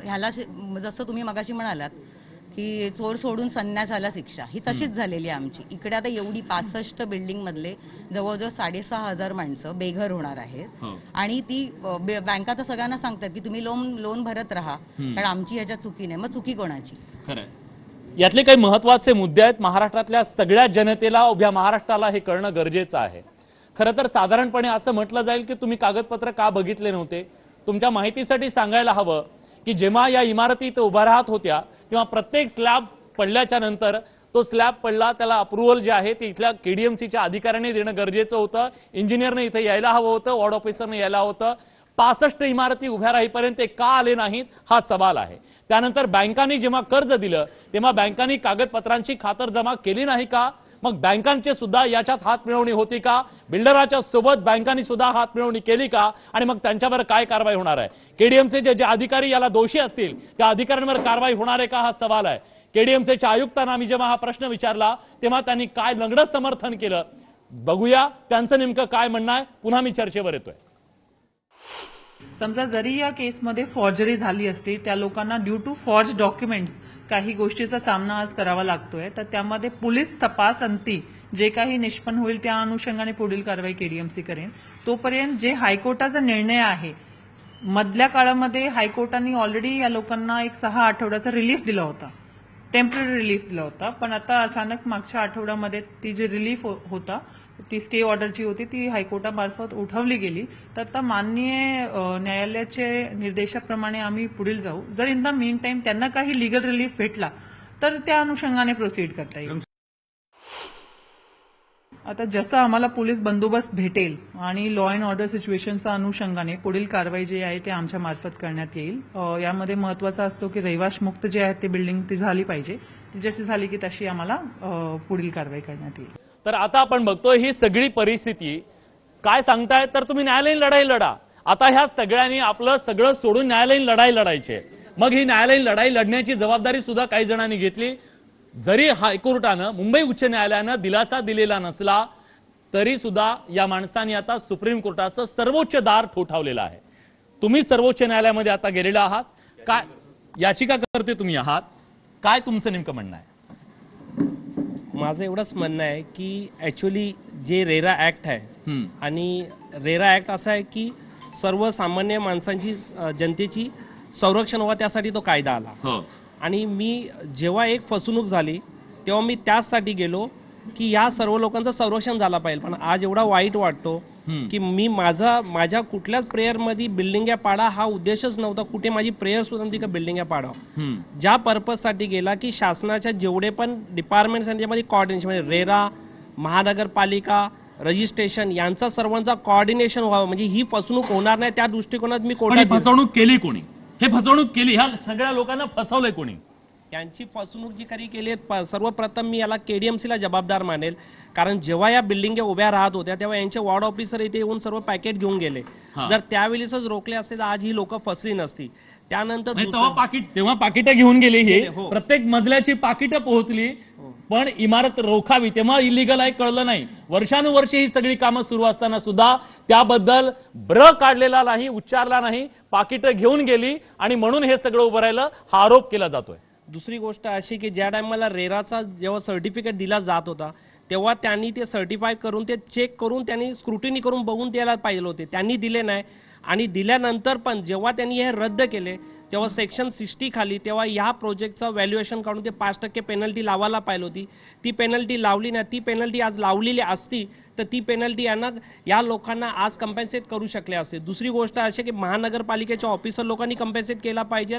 ह्याला जसं तुम्ही मगाशी म्हणालात की चोर सोडून संन्यास आला शिक्षा, ही तशीच झालेली आहे आमची. इकडे आता एवढी 65 बिल्डिंग मधले जवळजवळ 6,500 माणसं बेघर होणार आहेत. आणि ती बँका तर सगळ्यांना सांगतात की तुम्ही लोन भरत राहा कारण आमची ह्याच्यात चुकी नाही. मग चुकी कोणाची? यातले काही महत्वाचे मुद्दे आहेत. महाराष्ट्रातल्या सगळ्या जनतेला, उभ्या महाराष्ट्राला हे कळणं गरजेचं आहे. खरं तर साधारणपणे असं म्हटलं जाईल की तुम्ही कागदपत्र का बघितले नव्हते. तुमच्या माहितीसाठी सांगायला हवं की जेव्हा या इमारती इथं उभ्या राहत होत्या तेव्हा प्रत्येक स्लॅब पडल्याच्या नंतर तो स्लॅब पडला, त्याला अप्रुव्हल जे आहे ते इथल्या KDMCच्या अधिकाऱ्यांनी देणं गरजेचं होतं. इंजिनियरने इथे यायला हवं होतं, वॉर्ड ऑफिसरने यायला होतं. 65 इमारती उभ्या राहीपर्यंत का आले नाहीत हा सवाल आहे. त्यानंतर बँकांनी जेव्हा कर्ज दिलं तेव्हा बँकांनी कागदपत्रांची खातरजमा केली नाही का? मग बँकांचे सुद्धा याच्यात हात मिळवणी होती का? बिल्डराच्या सोबत बँकांनी सुद्धा हात मिळवणी केली का? आणि मग त्यांच्यावर काय कारवाई होणार आहे? KDMCचे जे अधिकारी याला दोषी असतील त्या अधिकाऱ्यांवर कारवाई होणार आहे का हा सवाल आहे. KDMCच्या आयुक्तांना मी जेव्हा हा प्रश्न विचारला तेव्हा त्यांनी काय लंगडं समर्थन केलं बघूया त्यांचं नेमकं काय म्हणणं आहे. पुन्हा मी चर्चेवर येतोय. समजा जरी या केसमध्ये फॉर्जरी झाली असती, त्या लोकांना ड्यू टू फॉर्ज डॉक्युमेंट्स काही गोष्टीचा सामना आज करावा लागतोय, तर त्यामध्ये पोलीस तपास अंती जे काही निष्पन्न होईल त्या अनुषंगाने पुढील कारवाई KDMC करेन. तोपर्यंत जे हायकोर्टाचा निर्णय आहे, मधल्या काळामध्ये हायकोर्टाने ऑलरेडी या लोकांना एक 6 आठवड्याचा रिलीफ दिला होता, टेम्पररी रिलीफ दिला होता. पण आता अचानक मागच्या आठवड्यामध्ये ती जी रिलीफ होता ती स्टे ऑर्डरची होती ती हायकोर्टामार्फत उठवली गेली. तर आता माननीय न्यायालयाचे निर्देशाप्रमाणे आम्ही पुढील जाऊ. जर इन द मीन टाइम त्यांना काही लिगल रिलीफ भेटला तर त्या अनुषंगाने प्रोसीड करता येईल. आता जसं आम्हाला पोलीस बंदोबस्त भेटेल आणि लॉ अँड ऑर्डर सिच्युएशनच्या अनुषंगाने पुढील कारवाई जी आहे ते आमच्या मार्फत करण्यात येईल. यामध्ये महत्वाचा असतो की रहिवाश मुक्त जे आहेत ते बिल्डिंग ती झाली पाहिजे. ती जशी झाली की तशी आम्हाला पुढील कारवाई करण्यात येईल. तर आता आपण बघतोय ही सगळी परिस्थिती काय सांगताय तर तुम्ही न्यायालयीन लढाई लढा. आता ह्या सगळ्यांनी आपलं सगळं सोडून न्यायालयीन लढाई लढायची. मग ही न्यायालयीन लढाई लढण्याची जबाबदारी सुद्धा काही जणांनी घेतली. जरी हायकोर्टानं, मुंबई उच्च न्यायालयानं दिलासा दिलेला नसला तरी सुद्धा या माणसांनी आता सुप्रीम कोर्टाचं सर्वोच्च दार ठोठावलेलं आहे. तुम्ही सर्वोच्च न्यायालयामध्ये आता गेलेला आहात. काय याचिका करते तुम्ही आहात, काय तुमचं नेमकं म्हणणं आहे? माझं एवढंच म्हणणं आहे की ऍक्च्युअली जे रेरा ऍक्ट आहे आणि रेरा ऍक्ट असा आहे की सर्वसामान्य माणसांची, जनतेची संरक्षण व्हावं त्यासाठी तो कायदा आला. आणि मी जेव्हा एक फसवणूक झाली तेव्हा मी त्याचसाठी गेलो. की या सर्व लोकांचं संरक्षण झालं पाहिजे. पण आज एवढा वाईट वाटतो की मी माझ्या कुठल्याच प्रेयर मध्ये बिल्डिंग पाडा हा उद्देशच नव्हता. कुठे माझी प्रेयर सुद्धा नव्हती का बिल्डिंग पाडावं. ज्या पर्पज साठी गेला की शासनाच्या जेवढे पण डिपार्टमेंट्स त्यांच्यामध्ये कॉर्डिनेशन म्हणजे रेरा, महानगरपालिका, रजिस्ट्रेशन यांचा सर्वांचा कॉर्डिनेशन व्हावं, म्हणजे ही फसवणूक होणार नाही त्या दृष्टिकोनात मी फसवणूक केली कोणी? हे फसवणूक केली, ह्या सगळ्या लोकांना फसवलंय कोणी? त्यांची फसवणूक जी काही केली सर्वप्रथम मी याला केडीएमसीला जबाबदार मानेल. कारण जेव्हा या बिल्डिंग उभ्या राहत होत्या तेव्हा यांचे वॉर्ड ऑफिसर इथे येऊन सर्व पॅकेट घेऊन गेले. जर त्यावेळेसच रोखले असते तर आज ही लोक फसली नसती. त्यानंतर तेव्हा पाकिटं घेऊन गेली, ही प्रत्येक मजल्याची पाकिटं पोहोचली, पण इमारत रोखावी तेव्हा इलिगल आहे कळलं नाही. वर्षानुवर्षे ही सगळी कामं सुरू असताना सुद्धा त्याबद्दल काढलेला नाही, उच्चारला नाही, पाकिटं घेऊन गेली आणि म्हणून हे सगळं उभं राहिलं हा आरोप केला जातोय. दुसरी गोष्ट अशी की ज्या टायमाला रेराचा जेव्हा सर्टिफिकेट दिला जात होता तेव्हा त्यांनी ते सर्टिफाय करून ते चेक करून त्यांनी स्क्रुटिनी करून बघून द्यायला पाहिजे होते. त्यांनी दिले नाही. आणि दिल्यानंतर पण जेव्हा त्यांनी हे रद्द केले तेव्हा सेक्शन 60 खाली तेव्हा या प्रोजेक्टचं व्हॅल्युएशन काढून ते 5% पेनल्टी लावायला पाहिजे होती. ती पेनल्टी लावली नाही. ती पेनल्टी आज लावलेली असती तर ती पेनल्टी या लोकांना आज कंपेन्सेट करू शकले असते. दुसरी गोष्ट अशी की महानगरपालिकेच्या ऑफिसर लोकांनी कंपेन्सेट केला पाहिजे,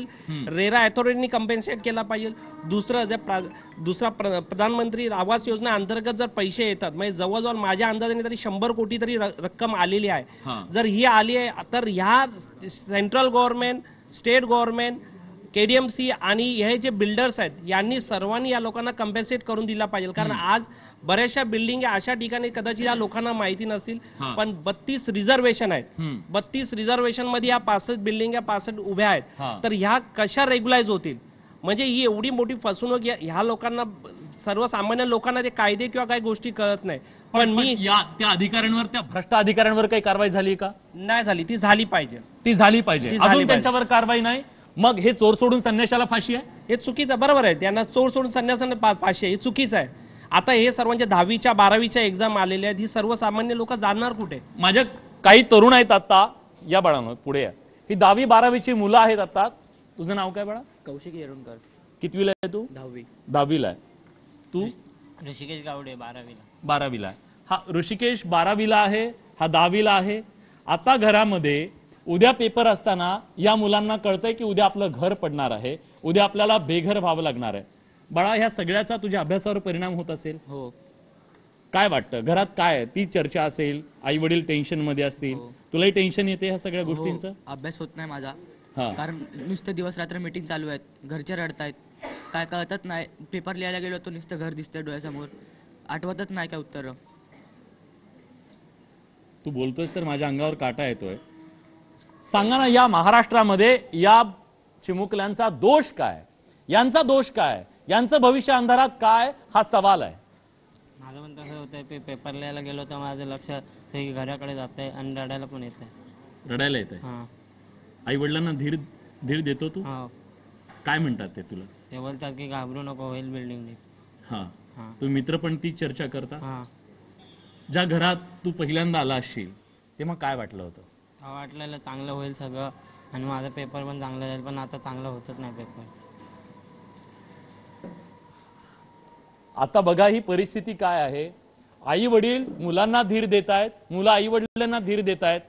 रेरा अथॉरिटीनी कंपेन्सेट केला पाहिजे. दुसरा प्रधानमंत्री आवास योजना अंतर्गत जर पैसे येतात म्हणजे जवळजवळ माझ्या अंदाजाने तरी 100 कोटी तरी रक्कम आलेली आहे. जर ही आली आहे तर ह्या central government, state government, KDMC आणि हे जे बिल्डर्स आहेत यांनी सर्वांनी या लोकांना कंपेन्सेट करून दिला पाहिजे. कारण आज बऱ्याचशा बिल्डिंग अशा ठिकाणी कदाचित या लोकांना माहिती नसतील पण 32 रिझर्वेशन आहेत. 32 रिझर्वेशन मध्ये या 65 बिल्डिंग 65 उभ्या आहेत. तर ह्या कशा रेग्युलाइज होतील? म्हणजे ही एवढी मोठी फसवणूक ह्या लोकांना, सर्वसामान्य लोकांना ते कायदे किंवा काही गोष्टी कळत नाही. पण मी त्या अधिकाऱ्यांवर, त्या भ्रष्ट अधिकाऱ्यांवर काही कारवाई झाली का? नाही झाली. ती झाली पाहिजे. अजून त्यांच्यावर कारवाई नाही. मग हे चोर सोडून संन्याशाला फाशी आहे? हे चुकीचं. बरोबर आहे, त्यांना चोर सोडून संन्यासाला फाशी आहे, हे चुकीचं आहे. आता हे सर्वांच्या 10वीच्या 12वीच्या एक्झाम आलेल्या आहेत, ही सर्वसामान्य लोक जाणार कुठे? माझ्या काही तरुण आहेत आता, या बाळांनो पुढे या. ही 10वी 12वीची मुलं आहेत आता. तुझं नाव काय बाळा? कौशिक येरुणकर. कितवीला आहे तू? 10वीला आहे. तू? ऋषिकेश गावडे 12वीला. 12वीला आहे. हा ऋषिकेश 12वीला आहे, हा 10वीला आहे. आता घरामध्ये उद्या पेपर असताना या मुलांना कळतंय की उद्या आपलं घर पडणार आहे, उद्या आपल्याला बेघर व्हावं लागणार आहे. बाळा, ह्या सगळ्याचा तुझ्या अभ्यासावर परिणाम होत असेल? हो. काय वाटतं घरात काय ती चर्चा असेल, आई वडील टेन्शन मध्ये असतील, तुलाही टेन्शन येते ह्या सगळ्या गोष्टींचं? अभ्यास होत नाही माझा, कारण नुसतं दिवस रात्र मीटिंग चालू आहेत, घरचे रडतायत, काय कळतच नाही. पेपर लिहायला गेलो तो नुसतं घर दिसतंय डोळ्यासमोर, आठवतच नाही काय उत्तर. तू बोलतोयस तर माझ्या अंगावर काटा येतोय. सांगा ना, या महाराष्ट्रामध्ये या चिमुकल्यांचा दोष काय, यांचा दोष काय, यांचं भविष्य अंधारात काय, हा सवाल आहे. माझं पण तसं होतंय. पेपर लिहायला गेलो तर माझं लक्ष घराकडे जात आहे आणि रडायला पण येत आहे. रडायला येत आहे? आई वडिलांना धीर देतो तू? काय म्हणतात ते तुला? ते बोलतात की घाबरू नको, होईल बिल्डिंग. हा, तू मित्र पण ती चर्चा करता? ज्या घरात तू पहिल्यांदा आला असशील तेव्हा काय वाटलं होतं? वाटलेलं चांगलं होईल सगळं आणि माझा पेपर पण चांगला जाईल, पण आता चांगलं होतच नाही पेपर. आता बघा ही परिस्थिती काय आहे. आई वडील मुलांना धीर देत आहेत, मुलं आई वडिलांना धीर देत आहेत.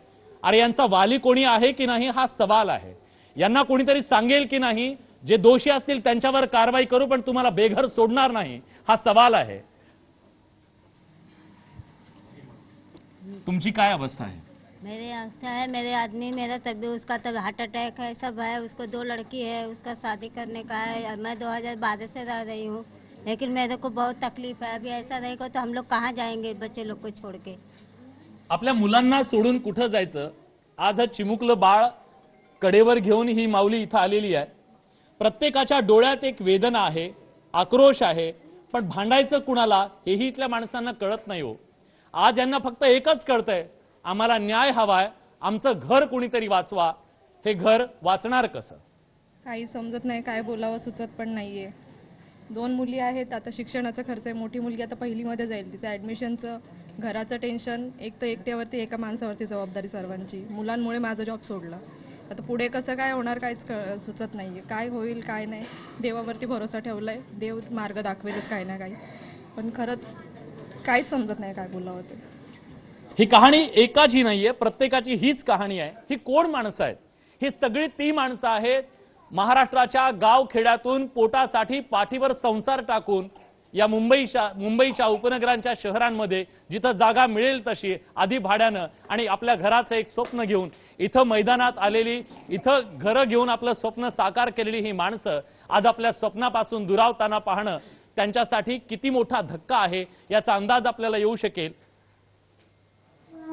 अरे यांचा वाली कोणी आहे की नाही हा सवाल आहे. यांना कोणीतरी सांगेल की नाही, जे दोषी असतील त्यांच्यावर कारवाई करू पण तुम्हाला बेघर सोडणार नाही, हा सवाल आहे. तुमची काय अवस्था आहे? मेरी अवस्था है, मेरे आदमी, मेरा तभी उसका तब हार्ट अटैक है, सब है, उसको 2 लड़की है, उसका शादी करने का है. मैं 2012 से रह रही हूँ, लेकिन मेरे को बहुत तकलीफ है. अभी ऐसा रहेगा तो हम लोग कहाँ जाएंगे बच्चे लोग को छोड़ के? आपल्या मुलांना सोडून कुठं जायचं? आज हा चिमुकलं बाळ कडेवर घेऊन ही माऊली इथं आलेली आहे. प्रत्येकाच्या डोळ्यात एक वेदना आहे, आक्रोश आहे, पण भांडायचं कुणाला हेही इथल्या माणसांना कळत नाही हो. आज यांना फक्त एकच कळतंय, आम्हाला न्याय हवाय, आमचं घर कुणीतरी वाचवा. हे घर वाचणार कसं? काही समजत नाही, काय बोलावं सुचत पण नाहीये. 2 मुली आहेत, आता शिक्षणाचा खर्च आहे. मोठी मुलगी आता 1ली मध्ये जाईल, तिचं ऍडमिशनचं, घराचं टेन्शन, एक तर एकट्यावरती एका माणसावरती जबाबदारी सर्वांची. मुलांमुळे माझा जॉब सोडला. आता पुढे कसं काय होणार काहीच सुचत नाहीये. काय होईल काय नाही, देवावरती भरोसा ठेवलाय, देव मार्ग दाखवेलच काही ना काही. पण खरंच काहीच समजत नाही काय बोलावं ते. ही कहाणी एकाची नाहीये, प्रत्येकाची हीच कहाणी आहे. ही कोण माणसं आहेत? ही सगळी ती माणसं आहेत महाराष्ट्राच्या गावखेड्यातून पोटासाठी पाठीवर संसार टाकून या मुंबईच्या उपनगरांच्या शहरांमध्ये जिथं जागा मिळेल तशी आधी भाड्यानं आणि आपल्या घराचं एक स्वप्न घेऊन इथं मैदानात आलेली, इथं घरं घेऊन आपलं स्वप्न साकार केलेली ही माणसं आज आपल्या स्वप्नापासून दुरावताना पाहणं त्यांच्यासाठी किती मोठा धक्का आहे याचा अंदाज आपल्याला येऊ शकेल.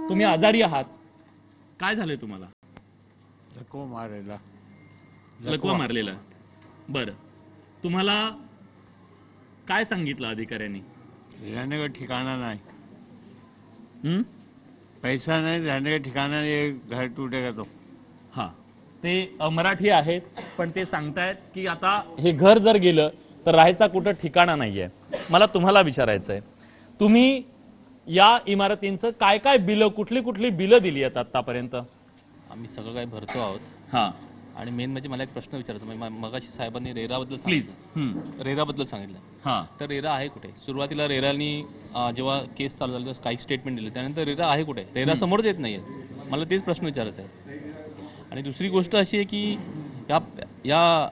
तुम्ही आजारी आहात, काय झालंय तुम्हाला? लकवा मारलेला. बरं, तुम्हाला काय सांगितलं अधिकाऱ्यांनी? रहने का ठिकाना नाही, पैसा नाही, रहने का ठिकाना नाही, घर टूटेगा तो. हा, ते मराठी आहेत पण ते सांगतायत की आता हे घर जर गेलं तर राहायचा कुठं ठिकाणा नाहीये. मला तुम्हाला विचारायचंय, तुम्ही या इमारतींचं काय काय बिलं, कुठली कुठली बिलं दिली आहेत आतापर्यंत? आम्ही सगळं काही भरतो आहोत. हा, आणि मेन म्हणजे मला एक प्रश्न विचारतो, मगाशी साहेबांनी रेराबद्दल सांगितलं, रेराबद्दल सांगितलं. हा, तर रेरा आहे कुठे? सुरुवातीला रेरानी जेव्हा केस चालू झाली काही स्टेटमेंट दिले, त्यानंतर रेरा आहे कुठे? रेरा समोरच येत नाहीये. मला तेच प्रश्न विचारायचा आहे. आणि दुसरी गोष्ट अशी आहे की या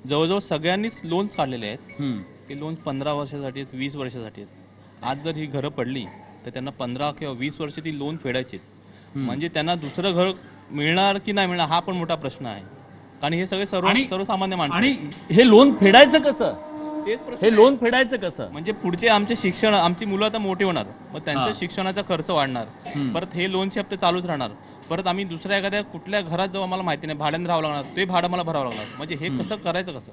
जवळजवळ सगळ्यांनीच लोन्स काढलेले आहेत. ते लोन्स 15 वर्षासाठी आहेत, 20 वर्षासाठी आहेत. आज जर ही घरं पडली तर त्यांना 15 किंवा 20 वर्ष ती लोन फेडायची. म्हणजे त्यांना दुसरं घर मिळणार की नाही मिळणार हा पण मोठा प्रश्न आहे. कारण हे सगळे सर्वसामान्य माणसं. आणि हे लोन फेडायचं कसं? हे लोन फेडायचं कसं? म्हणजे पुढचे आमचे शिक्षण, आमची मुलं आता मोठी होणार, मग त्यांच्या शिक्षणाचा खर्च वाढणार, परत हे लोनचे हप्ते चालूच राहणार, परत आम्ही दुसऱ्या एखाद्या कुठल्या घरात जाऊ आम्हाला माहिती नाही, भाड्याने राहावं लागणार, ते भाडं मला भरावं लागणार. म्हणजे हे कसं करायचं कसं,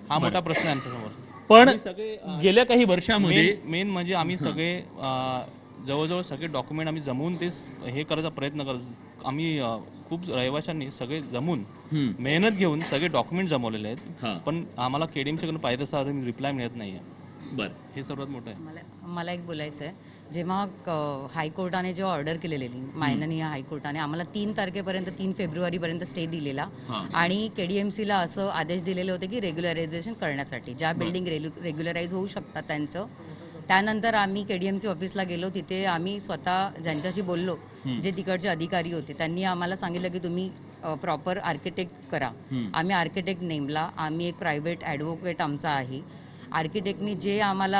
हा मोठा प्रश्न आहे आमच्यासमोर. पण गेल्या काही वर्षामध्ये मेन म्हणजे आम्ही सगळे जवळजवळ सगळे डॉक्युमेंट आम्ही जमवून ते हे करायचा प्रयत्न करतो. आम्ही खूप रहिवाशांनी सगळे जमून मेहनत घेऊन सगळे डॉक्युमेंट जमवलेले आहेत, पण आम्हाला केडीएमसी कडून पाहिजे तसा रिप्लाय मिळत नाहीये. बरं, हे सर्वात मोठं आहे. मला एक बोलायचं आहे, जेव्हा हायकोर्टाने जेव्हा ऑर्डर केलेली माननीय हायकोर्टाने आम्हाला 3 तारखेपर्यंत 3 फेब्रुवारीपर्यंत स्टे दिलेला आणि केडीएमसीला असं आदेश दिलेले होते की रेग्युलरायझेशन करण्यासाठी ज्या बिल्डिंग रेग्युलराइज होऊ शकतात त्यांचं. त्यानंतर आम्ही केडीएमसी ऑफिसला गेलो, तिथे आम्ही स्वतः ज्यांच्याशी बोललो, जे तिकडचे अधिकारी होते, त्यांनी आम्हाला सांगितलं की तुम्ही प्रॉपर आर्किटेक्ट करा. आम्ही आर्किटेक्ट नेमला, आम्ही एक प्रायव्हेट ॲडव्होकेट आमचा आहे. आर्किटेक्टनी जे आम्हाला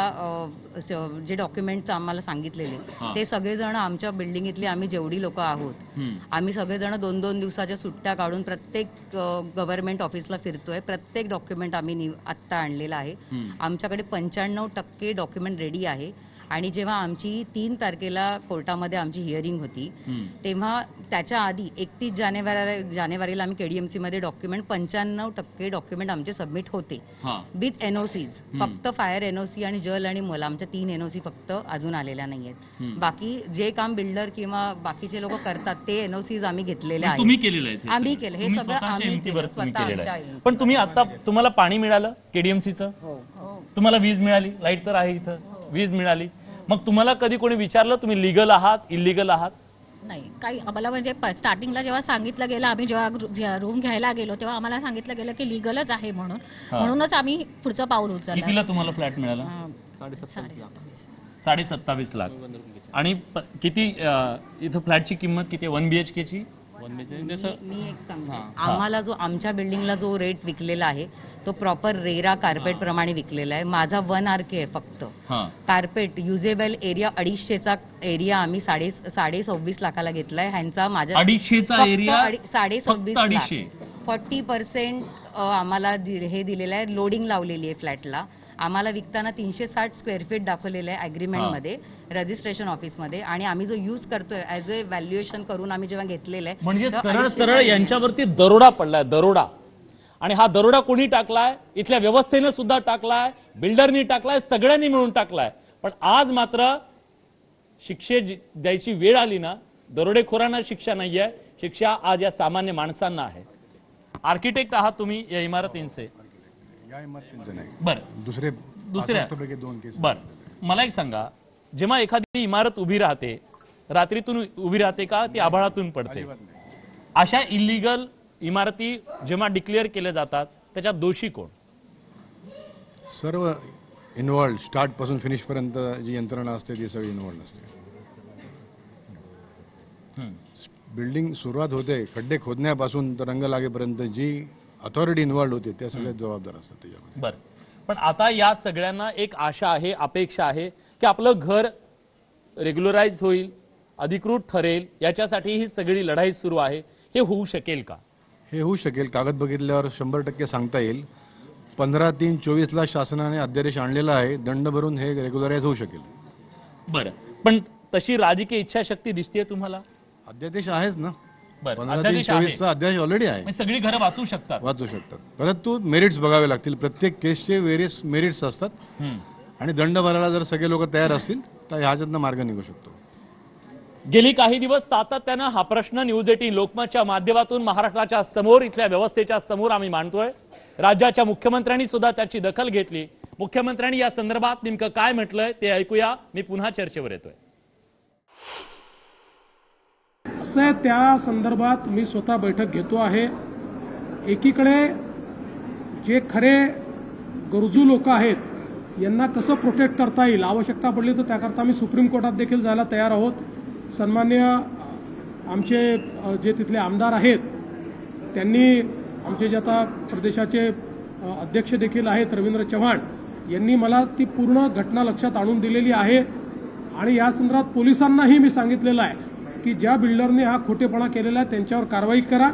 जे डॉक्युमेंट्स आम्हाला सांगितलेले ते सगळेजण आमच्या बिल्डिंगीतले आम्ही जेवढी लोक आहोत आम्ही सगळेजण 2-2 दिवसाच्या सुट्ट्या काढून प्रत्येक गव्हर्नमेंट ऑफिसला फिरतोय. प्रत्येक डॉक्युमेंट आम्ही आत्ता आणलेला आहे. आमच्याकडे 95% डॉक्युमेंट रेडी आहे. आणि जेव्हा आमची 3 तारखेला कोर्टामध्ये आमची हिअरिंग होती तेव्हा त्याच्या आधी 31 जानेवारीला आम्ही केडीएमसी मध्ये डॉक्युमेंट 95% डॉक्युमेंट आमचे सबमिट होते विथ एनओसीज. फक्त फायर एनओसी आणि जल आणि मल आमच्या 3 एनओसी फक्त अजून आलेल्या नाहीयेत. बाकी जे काम बिल्डर किंवा बाकीचे लोक करतात ते एनओसीज आम्ही घेतलेले आहेत. आम्ही केलं हे सगळं आम्ही केलं. पण तुम्ही आता तुम्हाला पाणी मिळालं केडीएमसीचं? तुम्हाला वीज मिळाली? लाईट तर आहे इथं, वीज मिळाली. मग तुम्हाला कधी कोणी विचारलं तुम्ही लिगल आहात इलिगल आहात? नाही, काही आम्हाला म्हणजे स्टार्टिंगला जेव्हा सांगितलं गेलं, आम्ही जेव्हा रूम घ्यायला गेलो तेव्हा आम्हाला सांगितलं गेलं की लिगलच आहे म्हणूनच आम्ही पुढचं पाऊल उचललं. कितीला तुम्हाला फ्लॅट मिळाला? 27.5 लाख. आणि किती इथं फ्लॅटची किंमत किती? 1 BHK ची? मी एक सांगतो, आम्हाला जो आमच्या बिल्डिंगला जो रेट विकलेला आहे तो प्रॉपर रेरा कार्पेट प्रमाणे विकलेला आहे. माझा 1 RK आहे फक्त. कार्पेट युजेबल एरिया 250चा एरिया आम्ही 26.5 लाखाला घेतलाय. ह्यांचा माझ्या 250चा एरिया 26.5 लाख. 40% आम्हाला हे दिलेलं आहे. लोडिंग लावलेली आहे फ्लॅटला. आम्हाला विकताना 360 स्क्वेअर फीट दाखवलेलं आहे अग्रीमेंट मध्ये, रजिस्ट्रेशन ऑफिस मध्ये. आणि आम्ही जो यूज करतोय ऍज अ व्हॅल्युएशन करून आम्ही जेव्हा घेतलेलं आहे म्हणजे सरळ यांच्यावरती दरोडा पडलाय, दरोडा. आणि हा दरोडा कोणी टाकलाय? इथल्या व्यवस्थेनं सुद्धा टाकलाय, बिल्डरनी टाकलाय, सगळ्यांनी मिळून टाकलाय. पण आज मात्र शिक्षे द्यायची वेळ आली ना, दरोडेखोरांना शिक्षा नाहीये, शिक्षा आज या सामान्य माणसांना आहे. आर्किटेक्ट आहात तुम्ही या इमारतींचे? बर, दुसऱ्या बर, मला एक सांगा, जेव्हा एखादी इमारत उभी राहते, रात्रीतून उभी राहते का ती आभाळातून पडते? अशा इलिगल इमारती जेव्हा डिक्लेअर केल्या जातात त्याच्यात दोषी कोण? सर्व इन्व्हॉल्ड स्टार्टपासून फिनिशपर्यंत जी यंत्रणा असते ती सगळी इन्व्हॉल्ड असते. बिल्डिंग सुरुवात होते खड्डे खोदण्यापासून तर रंग लागेपर्यंत जी अथॉरिटी इन्व्हॉल्ड होते त्या सगळ्यात जबाबदार असतात त्याच्यामध्ये. बरं, पण आता या सगळ्यांना एक आशा आहे, अपेक्षा आहे की आपलं घर रेग्युलराइज होईल, अधिकृत ठरेल, याच्यासाठी ही सगळी लढाई सुरू आहे. हे होऊ शकेल का? हे होऊ शकेल. कागद बघितल्यावर 100% सांगता येईल. 15/3/24 शासनाने अध्यादेश आणलेला आहे. दंड भरून हे रेग्युलराइज होऊ शकेल. बरं, पण तशी राजकीय इच्छाशक्ती दिसतेय तुम्हाला? अध्यादेश आहेच ना. 15/3/24 अध्यादेश ऑलरेडी आहे. सगळी घरं वाचू शकतात. परंतु मेरिट्स बघावे लागतील. प्रत्येक केसचे वेरियस मेरिट्स असतात आणि दंड भरायला जर सगळे लोक तयार असतील तर ह्याच्यातनं मार्ग निघू शकतो. गेली काही दिवस सातत्यानं हा प्रश्न न्यूज 18 लोकमतच्या माध्यमातून महाराष्ट्राच्या समोर, इथल्या व्यवस्थेच्या समोर आम्ही मांडतोय. राज्याच्या मुख्यमंत्र्यांनी सुद्धा त्याची दखल घेतली. मुख्यमंत्र्यांनी या संदर्भात नेमकं काय म्हटलंय ते ऐकूया. मी पुन्हा चर्चेवर येतोय. असं त्या संदर्भात मी स्वतः बैठक घेतो आहे. एकीकडे जे खरे गरजू लोक आहेत यांना कसं प्रोटेक्ट करता येईल, आवश्यकता पडली तर त्याकरता मी सुप्रीम कोर्टात देखील जायला तयार आहोत. सन्मान्य आमचे जे तिथले आमदार आहेत त्यांनी, आमचे जे आता प्रदेशाचे अध्यक्ष देखील आहेत रवींद्र चव्हाण, यांनी मला ती पूर्ण घटना लक्षात आणून दिलेली आहे. आणि या संदर्भात पोलिसांनाही मी सांगितलेलं आहे की ज्या बिल्डरने हा खोटेपणा केलेला आहे त्यांच्यावर कारवाई करा.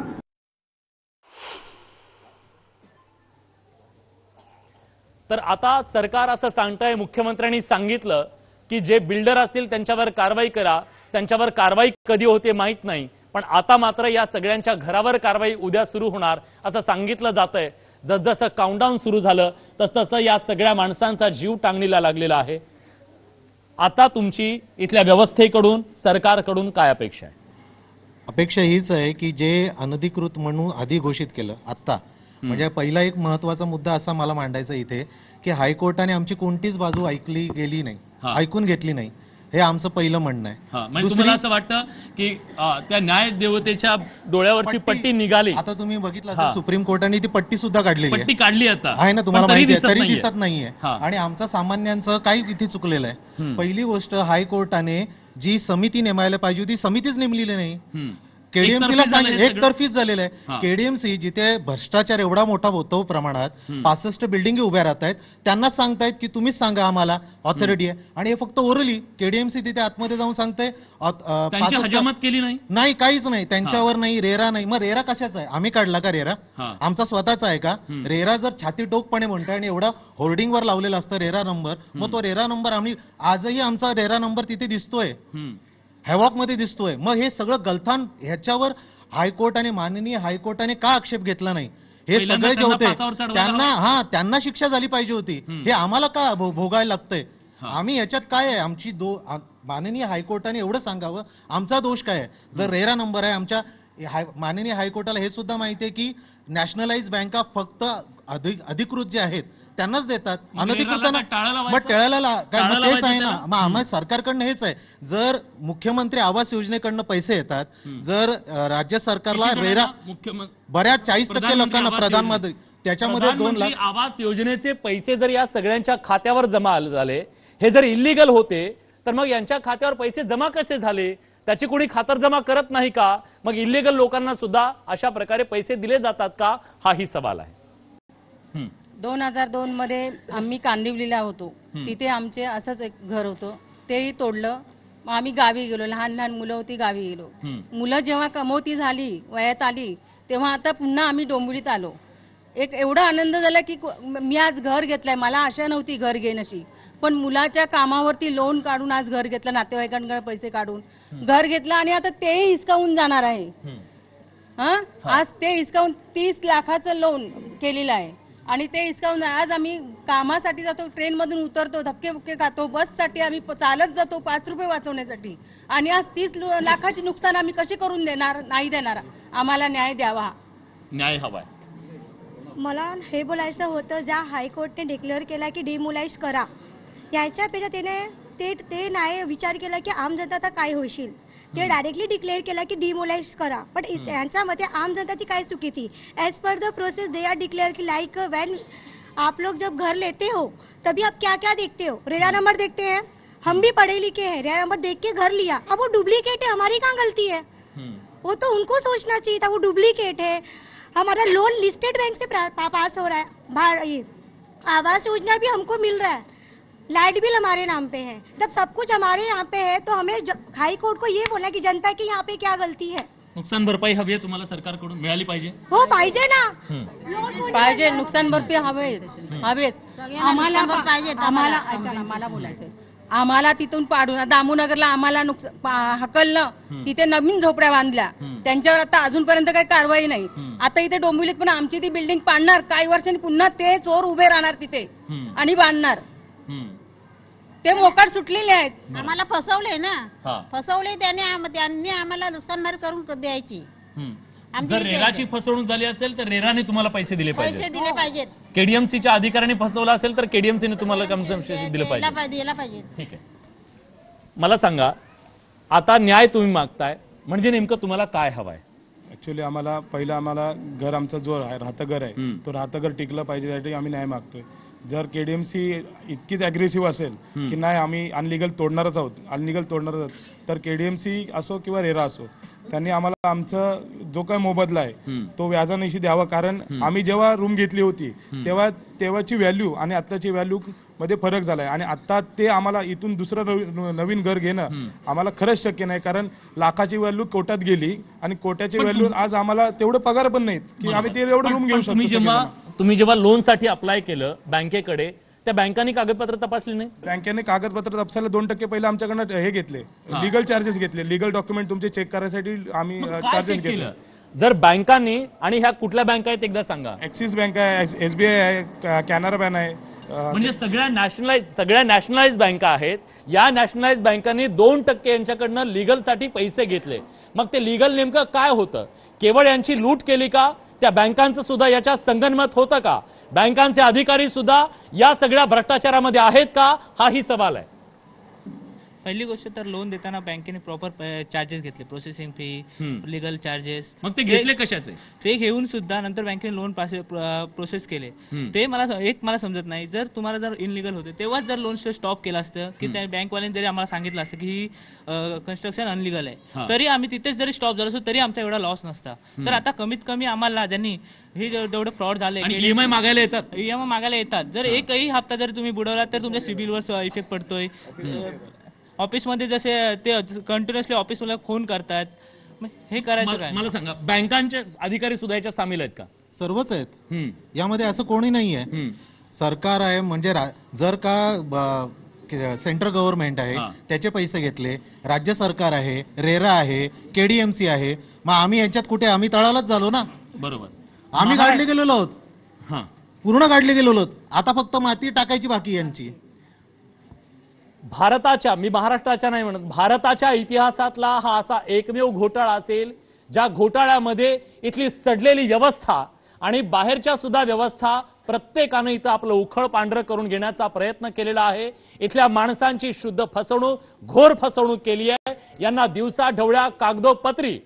तर आता सरकार असं सांगतंय, मुख्यमंत्र्यांनी सांगितलं की जे बिल्डर असतील त्यांच्यावर कारवाई करा. त्यांच्यावर कारवाई कधी होते माहित नाही, पण आता मात्र या सगळ्यांच्या घरावर कारवाई उद्या सुरू होणार असं सांगितलं जातंय. जसजसं काउंटडाऊन सुरू झालं तसतसं या सगळ्या माणसांचा जीव टांगणीला लागलेला आहे. आता तुमची इथल्या व्यवस्थेकडून, सरकारकडून काय अपेक्षा आहे? अपेक्षा हीच आहे की जे अनधिकृत म्हणून आधी घोषित केलं आता, म्हणजे पहिला एक महत्वाचा मुद्दा असा मला मांडायचा इथे की हायकोर्टाने आमची कोणतीच बाजू ऐकली गेली नाही, ऐकून घेतली नाही. हे आमचं पहिलं म्हणणं आहे. म्हणजे तुम्हाला असं वाटतं की त्या न्याय देवतेच्या डोळ्यावरची पट्टी निघाली? आता तुम्ही बघितलं असेल सुप्रीम कोर्टाने ती पट्टी सुद्धा काढलेली आहे. पट्टी काढली आता आहे ना, तुम्हाला माहिती आहे, तरी दिसत नाहीये. आणि आमचं सामान्यांचं काही इथे चुकलेलं आहे. पहिली गोष्ट, हायकोर्टाने जी समिती नेमायला पाहिजे होती समितीच नेमलेली नाही. केडीएमसीला एकतर्फीच झालेलं आहे. केडीएमसी जिथे भ्रष्टाचार एवढा मोठा होतो प्रमाणात, 65 बिल्डिंगी उभ्या राहत आहेत, त्यांनाच सांगतायत की तुम्हीच सांगा आम्हाला, ऑथॉरिटी आहे. आणि हे फक्त ओरली केडीएमसी तिथे आतमध्ये जाऊन सांगते केली नाही, काहीच नाही त्यांच्यावर, नाही रेरा नाही. मग रेरा कशाचा आहे? आम्ही काढला का रेरा? आमचा स्वतःचा आहे का? रेरा जर छाती टोकपणे म्हणतोय आणि एवढा होर्डिंगवर लावलेला असतं रेरा नंबर, मग तो रेरा नंबर आम्ही आजही आमचा रेरा नंबर तिथे दिसतोय, हॅवॉक मध्ये दिसतोय. मग हे सगळं गलथान, ह्याच्यावर हायकोर्ट आणि माननीय हायकोर्टाने का आक्षेप घेतला नाही? हे सगळे जे होते त्यांना शिक्षा झाली पाहिजे होती. हे आम्हाला का भोगायला लागतंय? आम्ही याच्यात काय आहे? आमची माननीय हायकोर्टाने एवढं सांगावं आमचा दोष काय आहे. जर रेरा नंबर आहे आमच्या, माननीय हायकोर्टाला हे सुद्धा माहिती आहे की नॅशनलाइज बँका फक्त अधिकृत जे आहेत त्यांनाच देतात, अनधिकृतांना मग टाळायला काय? मग तेच आहे ना, मग आम्हाला सरकारकडनं हेच आहे. जर मुख्यमंत्री आवास योजनेकडनं पैसे येतात, जर राज्य सरकारला रेरा बऱ्याच 40% लोकांना प्रधानमंत्री, त्याच्यामध्ये 2 लाख आवास योजनेचे पैसे जर या सगळ्यांच्या खात्यावर जमा झाले, हे जर इलिगल होते तर मग यांच्या खात्यावर पैसे जमा कसे झाले? त्याची कोणी खातरजमा करत नाही का? मग इलिगल लोकांना सुद्धा अशा प्रकारे पैसे दिले जातात का? हाही सवाल आहे. 2002 मध्ये आम्ही कांदिवलीला होतो. तिथे आमचे असंच एक घर होतं, तेही तोडलं. मग आम्ही गावी गेलो, लहान लहान मुलं होती, गावी गेलो. मुलं जेव्हा कमवती झाली, वयात आली, तेव्हा आता पुन्हा आम्ही डोंबिवलीत आलो. एक एवढा आनंद झाला की मी आज घर घेतलंय. मला आशा नव्हती घर घेईन अशी, पण मुलाच्या कामावरती लोन काढून आज घर घेतलं, नातेवाईकांकडे पैसे काढून घर घेतलं आणि आता तेही हिसकावून जाणार आहे. आज ते हिसकावून 30 लाखाचं लोन केलेलं आहे आणि ते हिसकावून आज आम्ही कामासाठी जातो, ट्रेन मधून उतरतो, धक्के बुक्के खातो, बससाठी आम्ही चालत जातो 5 रुपये वाचवण्यासाठी, आणि आज 30 लाखाची नुकसान आम्ही कशी करून देणार? नाही देणार. आम्हाला न्याय द्यावा. न्याय हवाय. मला हे बोलायचं होतं, ज्या हायकोर्टने डिक्लेअर केला की डिमोलाइज करा, याच्यापेक्षा त्याने ते नाही विचार केला की आम जनता आता काय होईल. ते डायरेक्टली डिक्लेअर केला की डिमोलाइज करा, पण यांच्या मते आम जनता ती काय चुकी थी. As per the process they are declare की लाईक वेन आप लोग जब घर लेते हो तभी आप क्या क्या देखते हो? रेरा नंबर देखते हैं, हम भी पढ़े लिखे हैं, रेरा नंबर देख के घर लिया, अब वो डुप्लीकेट है, हमारी कहाँ गलती है? वो तो उनको सोचना चाहिए था, वो डुप्लीकेट है। हमारा लोन लिस्टेड बैंक से पास हो रहा है, ये आवास योजना भी हमको मिल रहा है, लाइट बिल हमारे नाम पे है। जब सब कुछ हमारे यहाँ पे है तो हमें हाई कोर्ट को ये बोलना कि जनता की यहाँ पे क्या गलती है। नुकसान भरपाई हवी आहे तुम्हाला सरकारकडून, मिळाली पाहिजे? हो पाहिजे ना, पाहिजे, नुकसान भरपाई हवेच. आम्हाला पाहिजे. आम्हाला बोलायचंय, आम्हाला तिथून पाडून दामूनगरला आम्हाला हकललं, तिथे नवीन झोपड्या बांधल्या, त्यांच्यावर आता अजूनपर्यंत काही कारवाई नाही. आता इथे डोंबिवलीत पण आमची ती बिल्डिंग पाडणार, काही वर्षांनी पुन्हा ते चोर उभे राहणार तिथे आणि बांधणार. ते मोकाट सुटलेले आहेत. आम्हाला फसवले ना, फसवले त्यांनी आम्हाला नुकसान भरपाई करून द्यायची. जर रेराची फसवणूक झाली असेल तर रेराने तुम्हाला पैसे दिले पाहिजेत. केडीएमसीच्या अधिकाऱ्यांनी फसवलं असेल तर केडीएमसीने तुम्हाला कमिशन दिलं पाहिजे. ठीक आहे, मला सांगा आता न्याय तुम्ही मागताय म्हणजे नेमकं तुम्हाला काय हवंय? ऍक्च्युअली आम्हाला घर, आमचं जो राहतं घर आहे तो राहतं घर टिकलं पाहिजे, त्यासाठी आम्ही न्याय मागतोय. जर केडीएमसी इतकीच अग्रेसिव्ह असेल की नाही आम्ही अनलिगल तोडणारच आहोत, तर केडीएमसी असो किंवा रेरा असो त्यांनी आम्हाला आमचं जो काही मोबदला आहे तो व्याजानिशी द्यावा. कारण आम्ही जेव्हा रूम घेतली होती तेव्हाची व्हॅल्यू आणि आत्ताची व्हॅल्यू मध्ये फरक झालाय, आणि आता ते आम्हाला इथून दुसरं नवीन घर घेणं आम्हाला खरंच शक्य नाही. कारण लाखाची व्हॅल्यू कोट्यात गेली आणि कोट्याची व्हॅल्यू आज आम्हाला तेवढं पगार पण नाहीत की आम्ही ते एवढं रूम घेऊ शकतो. तुम्ही जेव्हा लोनसाठी अप्लाय केलं बँकेकडे, त्या बँकांनी कागदपत्र तपासली नाही? बँकेने कागदपत्र तपासायला 2% पहिले आमच्याकडनं हे घेतले, लिगल चार्जेस घेतले. लिगल डॉक्युमेंट तुमचे चेक करायसाठी आम्ही चार्जेस घेतले. जर बँकांनी, आणि ह्या कुठल्या बँक आहेत एकदा सांगा? ऍक्सिस बँक आहे, एसबीआय आहे, कॅनरा बँक आहे, म्हणजे सगळ्या नॅशनलाइज बँका आहेत. या नॅशनलाइज बँकांनी 2% यांच्याकडनं लिगलसाठी पैसे घेतले. मग ते लिगल नेमकं काय होतं? केवळ यांची लूट केली का? त्या बँकांचं सुद्धा याच्यात संगनमत होतं का? बँकांचे अधिकारी सुद्धा या सगळ्या भ्रष्टाचारामध्ये आहेत का? हाही सवाल आहे. पहिली गोष्ट तर लोन देताना बँकेने प्रॉपर चार्जेस घेतले, प्रोसेसिंग फी, लिगल चार्जेस. मग ते घेतले कशाचे? ते घेऊन सुद्धा नंतर बँकेने लोन प्रोसेस केले. ते मला समजत नाही, जर तुम्हाला जर इनलिगल होते तेव्हाच जर लोन स्टॉप केलं असतं की त्या बँकवाल्याने जरी आम्हाला सांगितलं असतं की ही कन्स्ट्रक्शन अनलिगल आहे, तरी आम्ही तिथेच जरी स्टॉप झालो असतो तरी आमचा एवढा लॉस नसता. तर आता कमीत कमी आम्हाला ज्यांनी हे जेवढं फ्रॉड झाले, ईएमआय मागायला येतात, जर एकही हप्ता जर तुम्ही बुडवला तर तुमच्या सिबिलवर इफेक्ट पडतोय. ऑफिसमध्ये जसे ते कंटिन्युअसली ऑफिसला फोन करतात, हे करायचं काय? मला सांगा, बँकांचे अधिकारी सुद्धा याच्यात सामील आहेत का? सर्वच आहेत, यामध्ये असं कोणी नाही आहे. सरकार आहे म्हणजे जर का सेंट्रल गव्हर्नमेंट आहे त्याचे पैसे घेतले, राज्य सरकार आहे, रेरा आहे, केडीएमसी आहे, मग आम्ही यांच्यात कुठे? आम्ही तळालाच झालो ना. बरोबर, आम्ही काढले गेलेलो आहोत, पूर्ण काढले गेलेलो आहोत. आता फक्त माती टाकायची बाकी यांची. भारताच्या, मी महाराष्ट्राच्या नाही म्हणत, भारताच्या इतिहासातला हा असा एकमेव घोटाळा असेल ज्या घोटाळ्यामध्ये इथली सडलेली व्यवस्था आणि बाहेरच्या सुद्धा व्यवस्था प्रत्येकाने इथं आपलं उखळ पांढरं करून घेण्याचा प्रयत्न केलेला आहे. इथल्या माणसांची शुद्ध फसवणूक, घोर फसवणूक केली आहे. यांना दिवसा ढवळ्या कागदोपत्री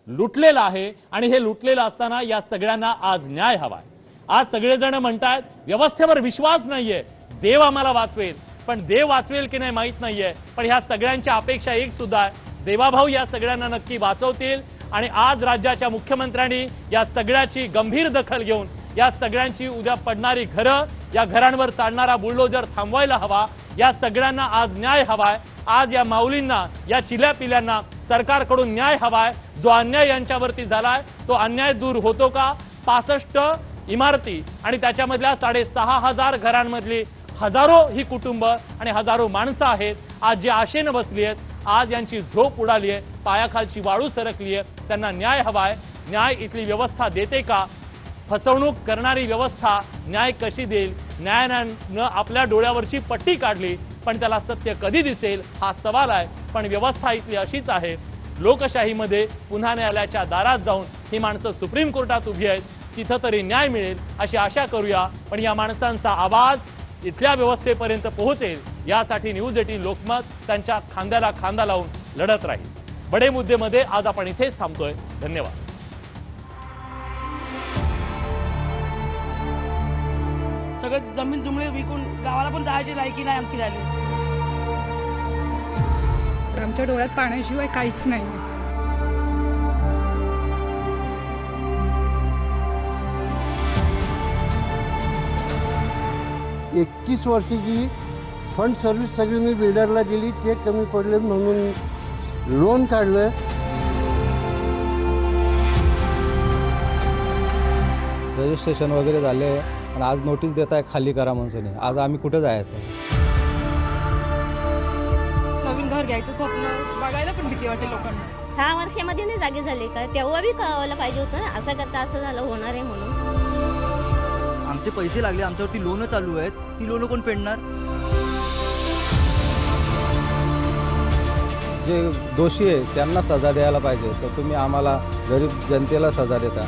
लुटलेलं आहे, आणि हे लुटलेलं असताना या सगळ्यांना आज न्याय हवाय. आज सगळेजण म्हणतात व्यवस्थेवर विश्वास नाहीये, देव आम्हाला वाचवेल. पण देव वाचवेल की नाही माहित नाहीये, पण ह्या सगळ्यांच्या अपेक्षा एक सुद्धा आहे, देवाभाऊ या सगळ्यांना नक्की वाचवतील. आणि आज राज्याच्या मुख्यमंत्र्यांनी या सगळ्याची गंभीर दखल घेऊन या सगळ्यांची उद्या पडणारी घरं, या घरांवर चालणारा बुलडोजर थांबवायला हवा. या सगळ्यांना आज न्याय हवाय. आज या माऊलींना, या चिल्या पिल्यांना सरकारकडून न्याय हवाय. जो अन्याय यांच्यावरती झालाय तो अन्याय दूर होतो का? 65 इमारती आणि त्याच्यामधल्या 6,500 घरांमधली हजारो ही कुटुंब आणि हजारो माणसं आहेत आज जे आशेनं बसली आहेत. आज यांची झोप उडाली आहे, पायाखालची वाळू सरकली आहे. त्यांना न्याय हवाय. न्याय इथली व्यवस्था देते का? फसवणूक करणारी व्यवस्था न्याय कशी देईल? न्यायालयानं आपल्या डोळ्यावरची पट्टी काढली, पण त्याला सत्य कधी दिसेल हा सवाल आहे. पण व्यवस्था इथली अशीच आहे. लोकशाहीमध्ये पुन्हा न्यायालयाच्या दारात जाऊन ही माणसं सुप्रीम कोर्टात उभी आहेत, तिथं तरी न्याय मिळेल अशी आशा करूया. पण या माणसांचा आवाज इथल्या व्यवस्थेपर्यंत पोहोचेल यासाठी न्यूज 18 लोकमत त्यांच्या खांद्याला खांदा लावून लढत राहील. बडे मुद्देमध्ये आज आपण इथेच थांबतोय. धन्यवाद. सगळं जमीन जुमले विकून गावाला पण जायची लायकी नाही आमची राहिली. आमच्या डोळ्यात पाण्याशिवाय काहीच नाही. 21 वर्षाची फंड सर्व्हिस सगळी मी बिल्डरला दिली, ते कमी पडले म्हणून लोन काढलं. रजिस्ट्रेशन वगैरे झाले आणि आज नोटीस देत आहे खाली करा म्हणून. आज आम्ही कुठे जायचं? नवीन घर घ्यायचं स्वप्न बघायला पण भीती वाटते लोकांना. 6 वर्षामध्ये नाही जागे झाले का, तेव्हा बी कळवायला पाहिजे होतं ना, असं करता असं झालं होणार आहे म्हणून. आमचे पैसे लागले, आमच्यावरती लोन चालू आहेत, ती लोन कोण फेडणार? जे दोषी आहे त्यांना सजा द्यायला पाहिजे, तर तुम्ही आम्हाला गरीब जनतेला सजा देता.